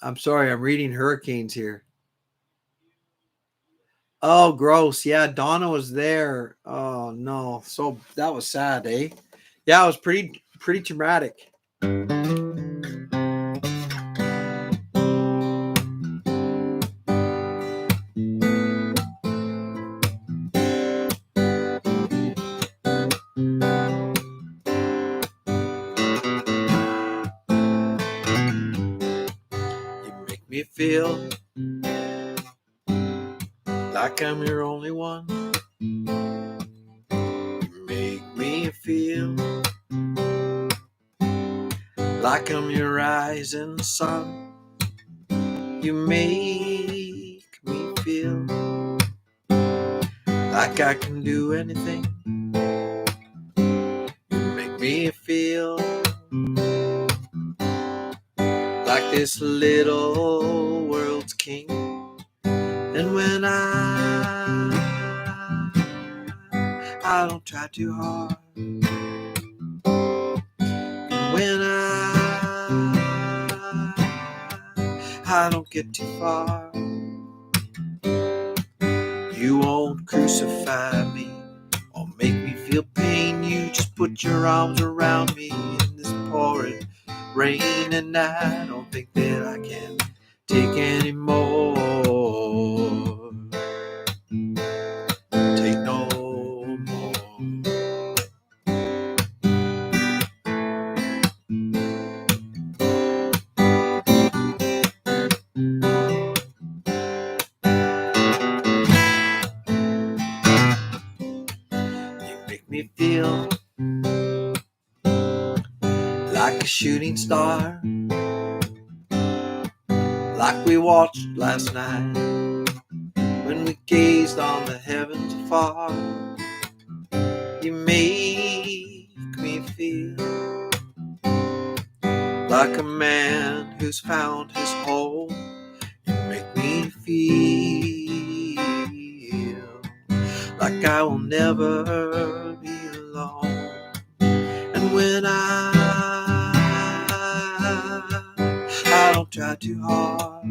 I'm sorry, I'm reading hurricanes here. Oh, gross. Yeah, Donna was there. Oh no. So that was sad, eh? Yeah, it was pretty traumatic. Me feel like I'm your only one. You make me feel like I'm your rising sun. You make me feel like I can do anything me feel like this little world's king. And when I don't try too hard, and when I don't get too far, you won't crucify me or make me feel pain. You just put your arms around me in this pouring rain, and I don't think that I can take any more. Take no more. You make me feel like a shooting star, like we watched last night when we gazed on the heavens afar. You make me feel like a man who's found his home. You make me feel like I will never be alone. And when I don't try too hard,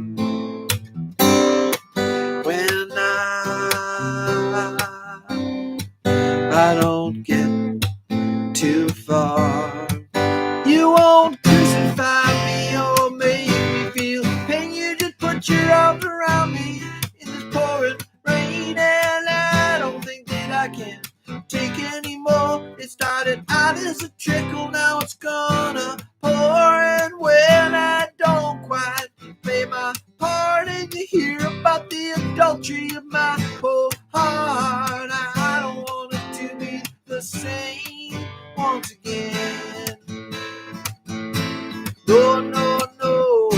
when I don't get too far, you won't crucify me or make me feel pain. You just put your arms around me in this pouring rain, and I don't think that I can take any more. It started out as a trickle, now it's gonna pour. And when I don't quite play my part and you hear about the adultery of my poor heart, I don't want it to be the same once again. No, no, no.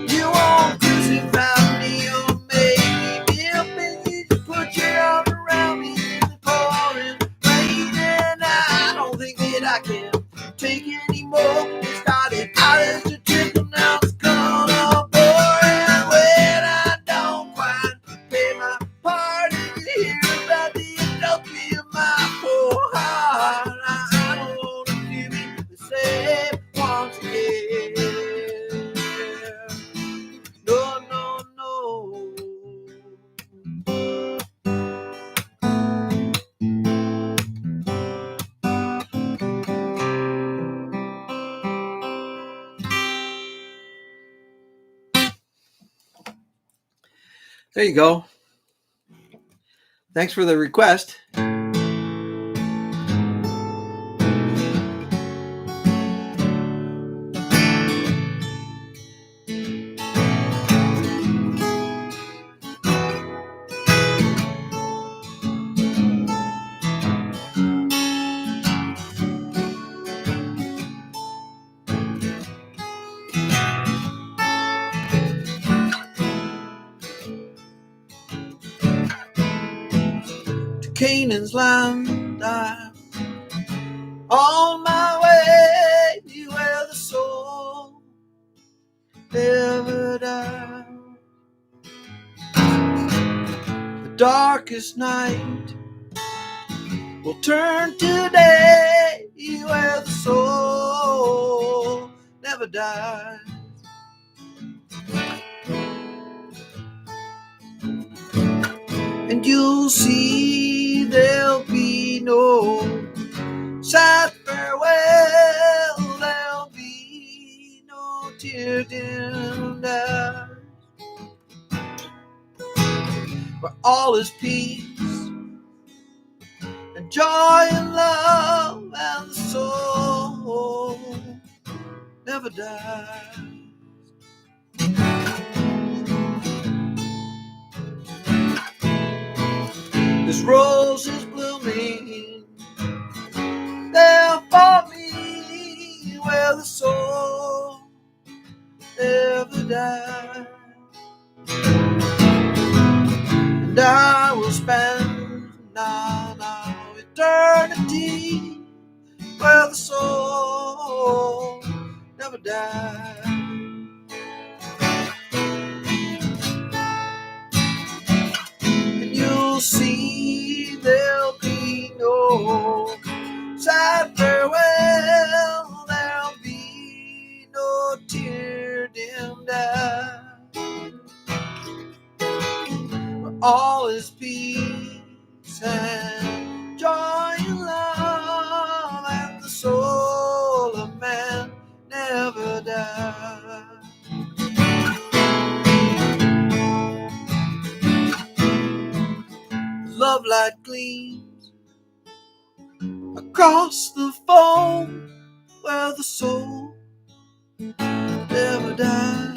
You won't crucify me or make me feel pain. You just put your arm around me in the pouring rain, and I don't think that I can take any more. It started out as a trickle, now it's gonna pour. And when I don't quite play my part and you hear about the adultery of my poor heart, I don't want it to be the same once again. No, no, no. There you go. Thanks for the request. Canaan's land, I'm on my way where the soul never dies. The darkest night will turn to day where the soul never dies. And you'll see there'll be no sad farewell, there'll be no tear-dimmed eyes, where all is peace and joy and love, and the soul never dies. This rose is blooming there for me where the soul never dies. And I will spend now eternity where the soul never dies. And you'll see there'll be no sad farewell, there'll be no tear-dimmed eye. All is peace and joy and love, and the soul of man never dies. Love light gleams across the foam where the soul never dies.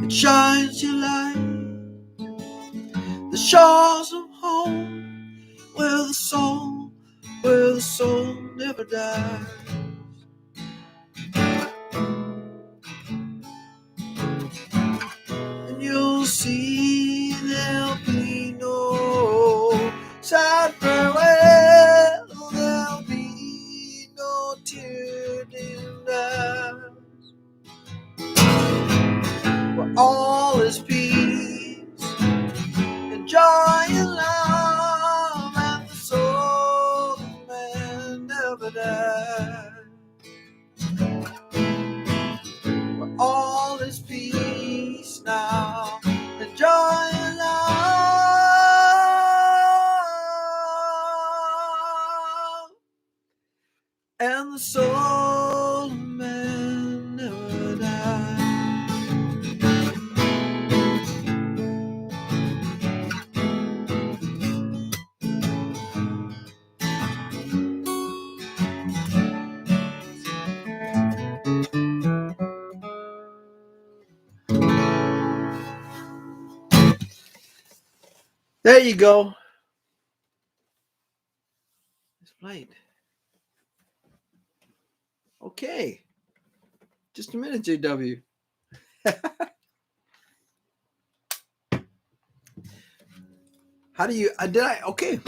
It shines your light the shores of home where the soul never dies. And you'll see there'll be no sad farewell, there'll be no tear-dimmed eyes, where all is peace and joy and love, and the soul of man never dies. Where all is peace now and joy and love, and the soul of man never dies. There you go. It's played. Okay. Just a minute, JW. How do you okay.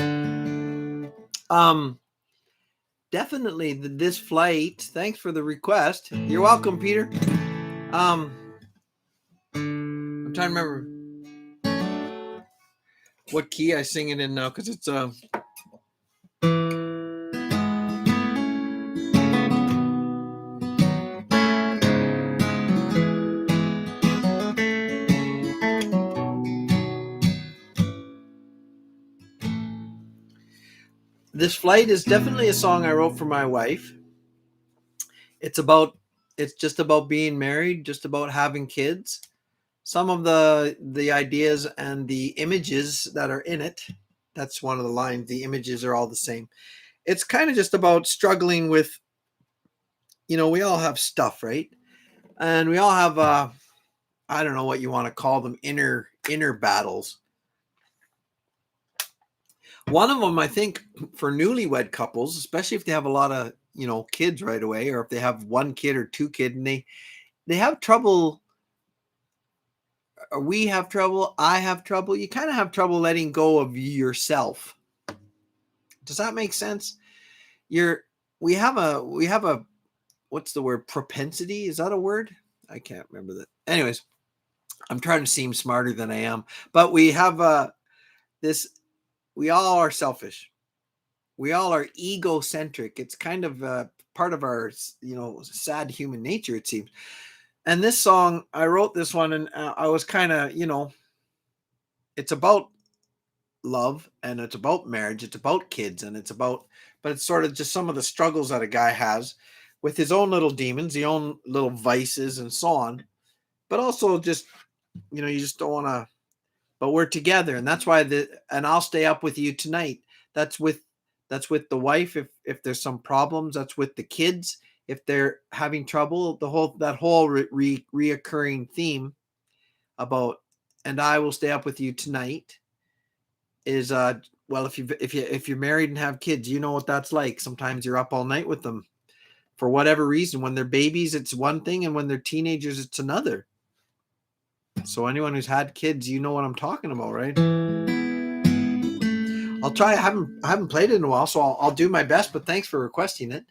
Definitely this flight. Thanks for the request. You're welcome, Peter. I'm trying to remember what key I sing it in now, because it's This flight is definitely a song I wrote for my wife. It's just about being married, just about having kids. Some of the ideas and the images that are in it, that's one of the lines, the images are all the same. It's kind of just about struggling with, we all have stuff, right? And we all have I don't know what you want to call them, inner battles. One of them, I think, for newlywed couples, especially if they have a lot of, kids right away, or if they have one kid or two kids, and they have trouble, or we have trouble, I have trouble. You kind of have trouble letting go of yourself. Does that make sense? We have a what's the word? Propensity? Is that a word? I can't remember that. Anyways, I'm trying to seem smarter than I am, but we have we all are selfish. We all are egocentric. It's kind of part of our, sad human nature, it seems. And this song, I wrote this one, and I was kind of, it's about love, and it's about marriage, it's about kids, and but it's sort of just some of the struggles that a guy has with his own little demons, the own little vices, and so on. But also just, you just don't want to. But we're together, and that's why and I'll stay up with you tonight. That's with the wife if there's some problems. That's with the kids if they're having trouble. That whole reoccurring theme about, and I will stay up with you tonight, is well, if you're married and have kids, you know what that's like. Sometimes you're up all night with them for whatever reason. When they're babies, it's one thing, and when they're teenagers, it's another. So anyone who's had kids, you know what I'm talking about, right? I'll try. I haven't played it in a while, so I'll do my best. But thanks for requesting it.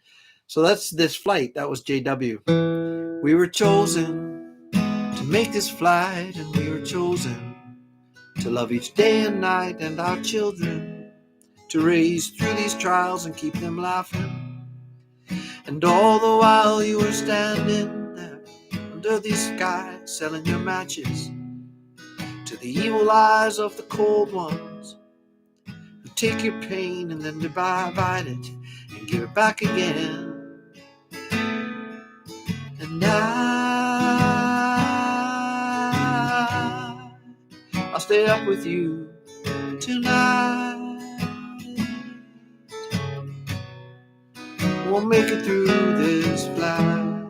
So that's This Flight. That was JW. We were chosen to make this flight, and we were chosen to love each day and night, and our children to raise through these trials and keep them laughing. And all the while you were standing there under the sky, selling your matches to the evil eyes of the cold ones, who take your pain and then divide it and give it back again. And I'll stay up with you tonight. We'll make it through this flight.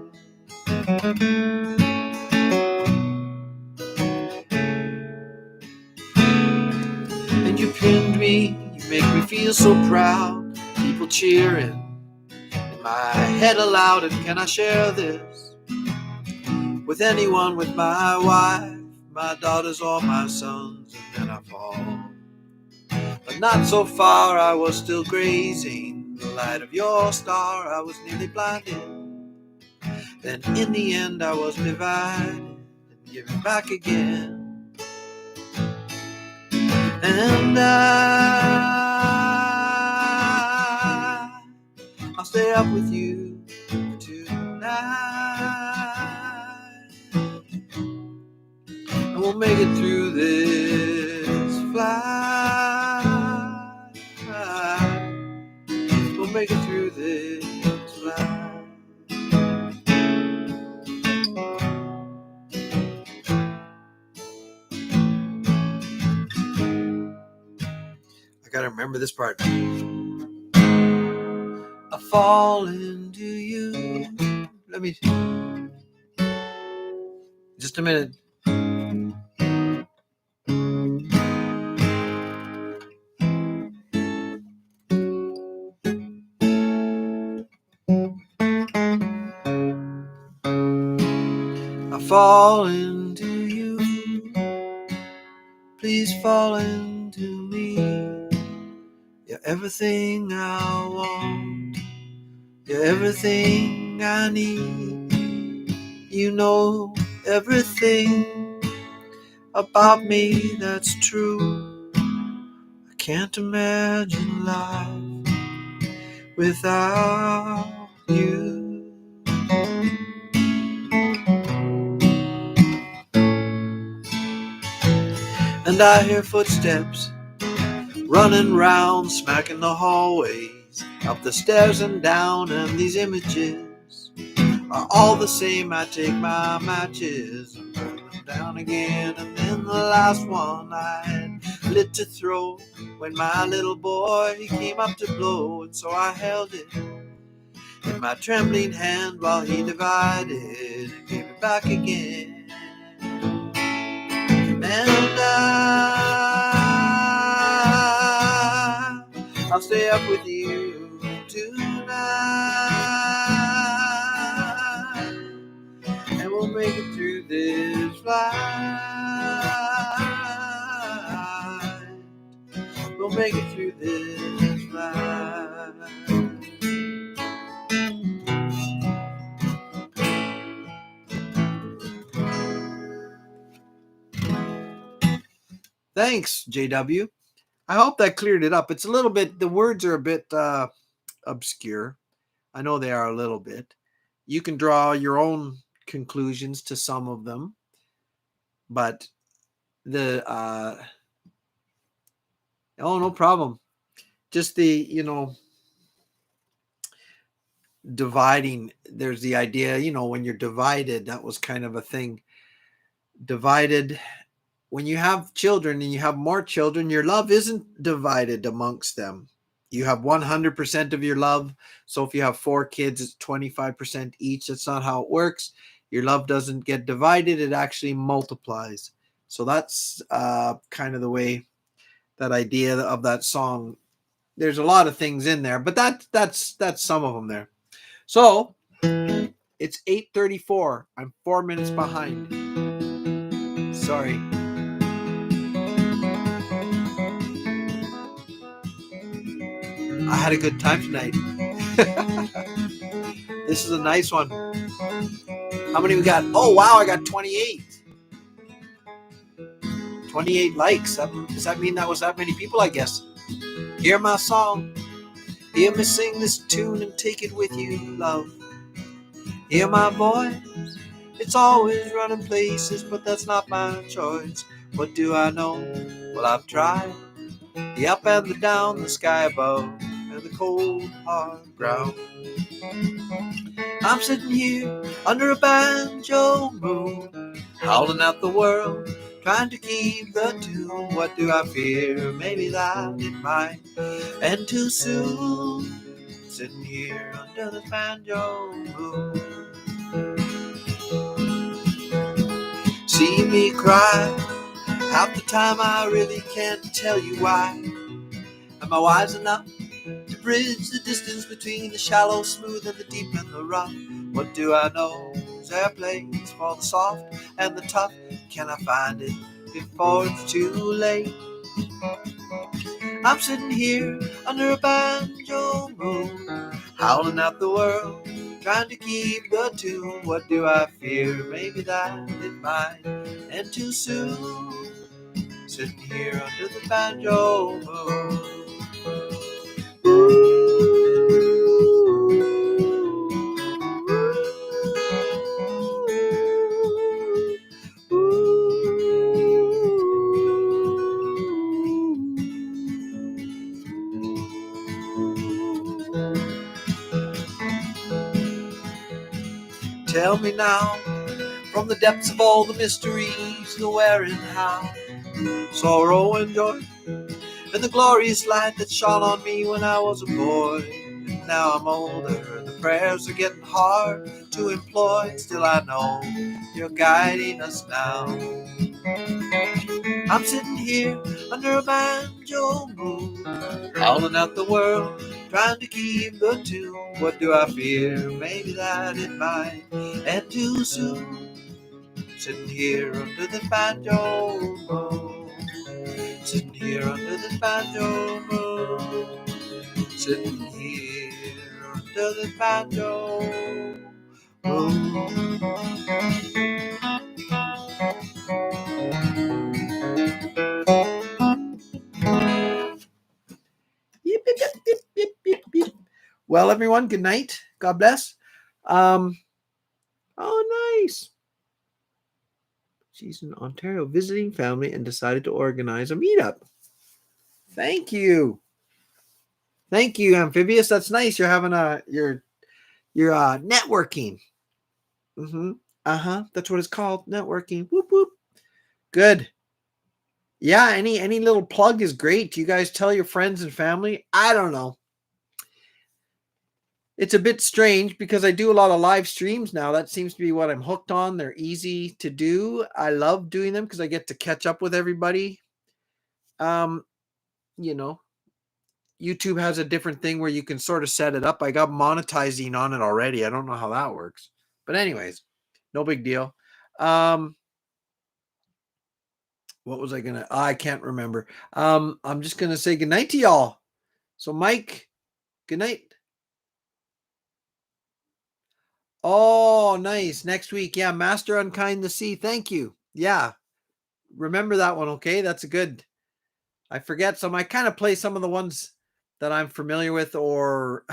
And you pinned me, you make me feel so proud. People cheering in my head aloud. And can I share this with anyone, with my wife, my daughters, or my sons? And then I fall, but not so far. I was still grazing the light of your star. I was nearly blinded. Then in the end I was divided and given back again. And I'll stay up with you tonight, and we'll make it through this flight. We'll make it through this flight. I gotta remember this part. I fall into you. Let me, just a minute. I fall into you. Please fall into me. You're everything I want. You're everything I need. You know everything about me that's true. I can't imagine life without you. And I hear footsteps running round, smacking the hallways, up the stairs and down, and these images are all the same. I take my matches and burn them down again, and then the last one I had lit to throw when my little boy he came up to blow, and so I held it in my trembling hand while he divided and gave it back again. And I'll stay up with you tonight, and we'll make it through this flight. We'll make it through this flight. Thanks, JW. I hope that cleared it up. It's a little bit, the words are a bit obscure. I know they are a little bit. You can draw your own conclusions to some of them, but the no problem. Just the dividing. There's the idea, when you're divided, that was kind of a thing. Divided. When you have children and you have more children, your love isn't divided amongst them. You have 100% of your love. So if you have 4 kids, it's 25% each. That's not how it works. Your love doesn't get divided. It actually multiplies. So that's kind of the way that idea of that song. There's a lot of things in there, but that's some of them there. So it's 8:34. I'm 4 minutes behind. Sorry. I had a good time tonight. This is a nice one. How many we got? Oh, wow, I got 28. 28 likes. Does that mean that was that many people, I guess? Hear my song. Hear me sing this tune and take it with you, love. Hear my voice. It's always running places, but that's not my choice. What do I know? Well, I've tried. The up and the down, the sky above, and the cold, hard ground. I'm sitting here under a banjo moon, howling at the world, trying to keep the tune. What do I fear? Maybe that it might end too soon. Sitting here under the banjo moon. See me cry, half the time I really can't tell you why. Am I wise enough to bridge the distance between the shallow, smooth, and the deep and the rough? What do I know? Is there a place for the soft and the tough? Can I find it before it's too late? I'm sitting here under a banjo moon, howling at the world, trying to keep the tune. What do I fear? Maybe that it might end too soon. Sitting here under the banjo moon. Tell me now, from the depths of all the mysteries, the where and how, sorrow and joy, and the glorious light that shone on me when I was a boy. And now I'm older, the prayers are getting hard to employ. Still I know you're guiding us now. I'm sitting here under a banjo moon, howling at the world, trying to keep the tune. What do I fear? Maybe that it might end too soon. Sitting here under the banjo moon. Sitting here under the banjo moon. Sitting here under the banjo moon. Yip, yip, yip, yip, yip, yip, yip. Well, everyone, good night. God bless. Oh, nice. She's in Ontario visiting family and decided to organize a meetup. Thank you. Thank you, Amphibious. That's nice. You're having you're networking. That's what it's called, networking. Whoop whoop. Good. Yeah, any little plug is great. You guys tell your friends and family. I don't know. It's a bit strange because I do a lot of live streams now. That seems to be what I'm hooked on. They're easy to do. I love doing them because I get to catch up with everybody. You know, YouTube has a different thing where you can sort of set it up. I got monetizing on it already. I don't know how that works. But anyways, no big deal. What was I gonna? I can't remember. I'm just gonna say goodnight to y'all. So Mike, good night. Oh, nice. Next week. Yeah, Master Unkind the Sea. Thank you. Yeah. Remember that one, okay? That's a good. I forget some. I kind of play some of the ones that I'm familiar with, or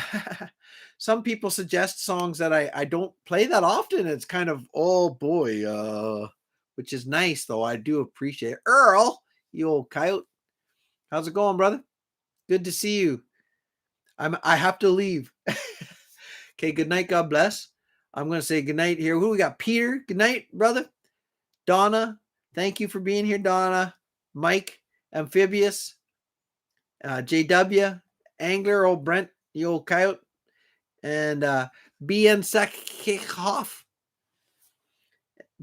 some people suggest songs that I don't play that often. It's kind of, oh boy, which is nice though. I do appreciate it. Earl, you old coyote. How's it going, brother? Good to see you. I have to leave. Okay, good night. God bless. I'm going to say good night here. Who we got? Peter. Good night, brother. Donna. Thank you for being here, Donna. Mike. Amphibious. JW. Angler. Old Brent. The old coyote. And BN Sekhoff.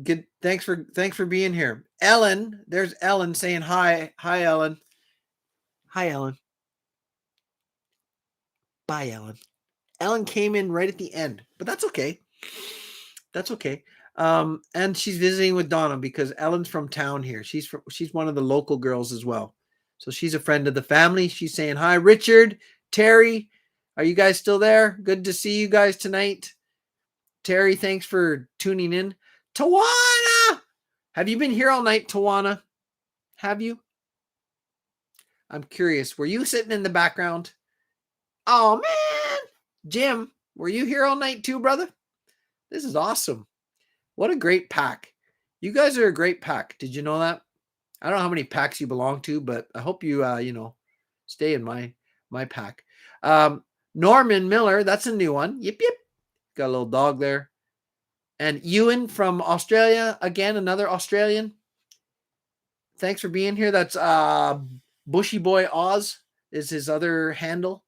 Good. Thanks for being here. Ellen. There's Ellen saying hi. Hi, Ellen. Hi, Ellen. Bye, Ellen. Ellen came in right at the end, but that's okay. That's okay. And she's visiting with Donna because Ellen's from town here. She's one of the local girls as well. So she's a friend of the family. She's saying hi, Richard, Terry. Are you guys still there? Good to see you guys tonight. Terry, thanks for tuning in. Tawana! Have you been here all night, Tawana? Have you? I'm curious. Were you sitting in the background? Oh, man. Jim, were you here all night too, brother? This is awesome. What a great pack. You guys are a great pack. Did you know that? I don't know how many packs you belong to, but I hope you, stay in my pack. Norman Miller, that's a new one. Yip, yip. Got a little dog there. And Ewan from Australia, again, another Australian. Thanks for being here. That's Bushy Boy Oz is his other handle.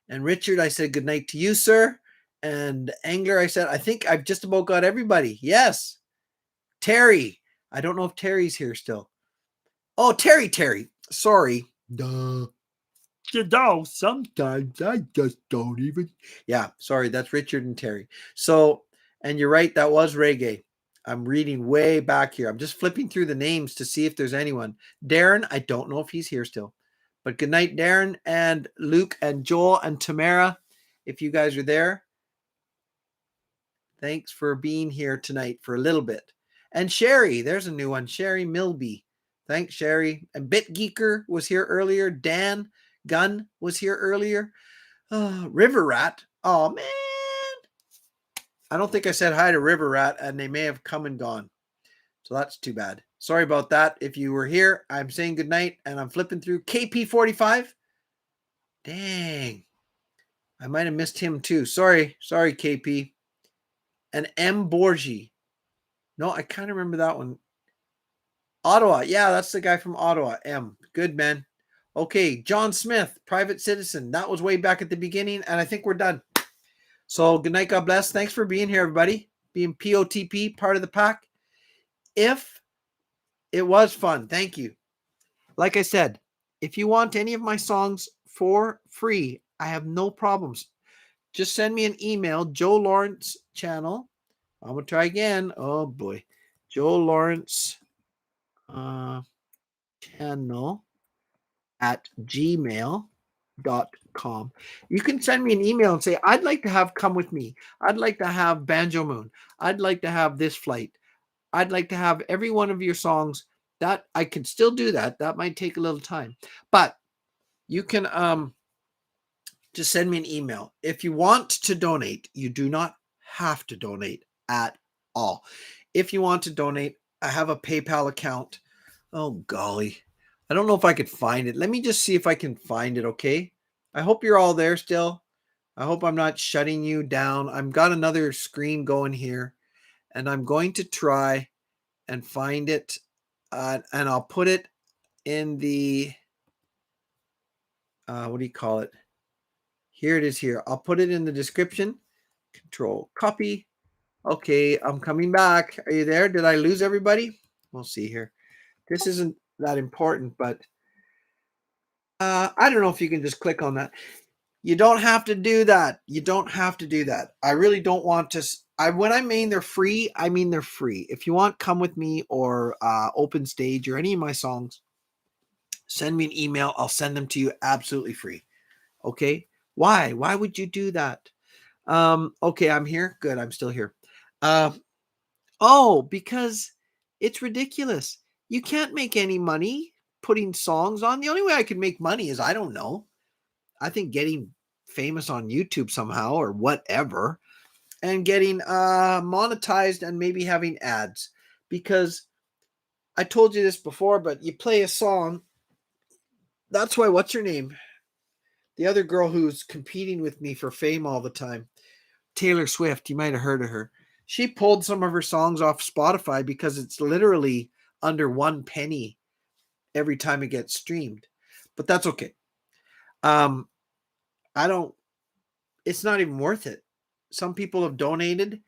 And Richard, I said good night to you, sir. And Angler, I said, I think I've just about got everybody. Yes. Terry. I don't know if Terry's here still. Oh, Terry. Sorry. Duh. You know, sometimes I just don't even. Yeah, sorry. That's Richard and Terry. So, and you're right. That was reggae. I'm reading way back here. I'm just flipping through the names to see if there's anyone. Darren, I don't know if he's here still. But good night, Darren and Luke and Joel and Tamara, if you guys are there. Thanks for being here tonight for a little bit. And Sherry, there's a new one. Sherry Milby. Thanks, Sherry. And BitGeeker was here earlier. Dan Gunn was here earlier. River Rat. Oh, man. I don't think I said hi to River Rat, and they may have come and gone. So that's too bad. Sorry about that. If you were here, I'm saying goodnight, and I'm flipping through KP45. Dang. I might have missed him too. Sorry, KP. And M. Borgi. No, I kind of remember that one. Ottawa. Yeah, that's the guy from Ottawa. M. Good, man. Okay, John Smith, private citizen. That was way back at the beginning, and I think we're done. So good night, God bless. Thanks for being here, everybody. Being POTP, part of the pack. If it was fun, thank you. Like I said, if you want any of my songs for free, I have no problems. Just send me an email, Joe Lawrence channel. I'm going to try again. Oh, boy. Joe Lawrence channel at gmail.com. You can send me an email and say, I'd like to have Come With Me. I'd like to have Banjo Moon. I'd like to have This Flight. I'd like to have every one of your songs. That I could still do that. That might take a little time. But you can just send me an email. If you want to donate, you do not have to donate at all. If you want to donate, I have a PayPal account. Oh, golly. I don't know if I could find it. Let me just see if I can find it, okay? I hope you're all there still. I hope I'm not shutting you down. I've got another screen going here, and I'm going to try and find it, and I'll put it in the, what do you call it? Here it is here. I'll put it in the description. Control copy. Okay, I'm coming back. Are you there? Did I lose everybody? We'll see here. This isn't that important, but I don't know if you can just click on that. You don't have to do that. You don't have to do that. I really don't want to. When I mean they're free, I mean they're free. If you want Come With Me or Open Stage or any of my songs, send me an email. I'll send them to you absolutely free. Okay? Why? Why would you do that? Okay, I'm here. Good, I'm still here. Because it's ridiculous. You can't make any money putting songs on. The only way I could make money is, I don't know. I think getting famous on YouTube somehow or whatever, and getting monetized and maybe having ads. Because I told you this before, but you play a song. That's why, what's her name? The other girl who's competing with me for fame all the time, Taylor Swift, you might have heard of her. She pulled some of her songs off Spotify because it's literally under 1 penny every time it gets streamed. But that's okay. It's not even worth it. Some people have donated,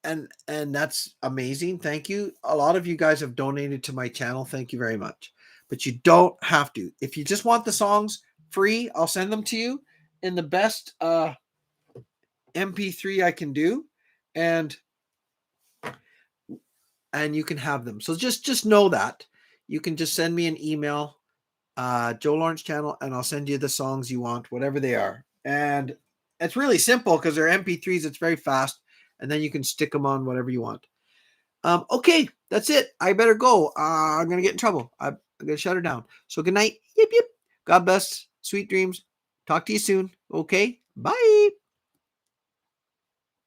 and that's amazing. Thank you. A lot of you guys have donated to my channel. Thank you very much. but you don't have to. If you just want the songs free, I'll send them to you in the best MP3 I can do, and you can have them. So just know that. You can just send me an email, Joe Lawrence Channel, and I'll send you the songs you want, whatever they are. And it's really simple because they're MP3s. It's very fast, and then you can stick them on whatever you want. Okay, that's it. I better go. I'm gonna get in trouble. I'm gonna shut her down. So good night. Yip yip. God bless. Sweet dreams. Talk to you soon. Okay. Bye.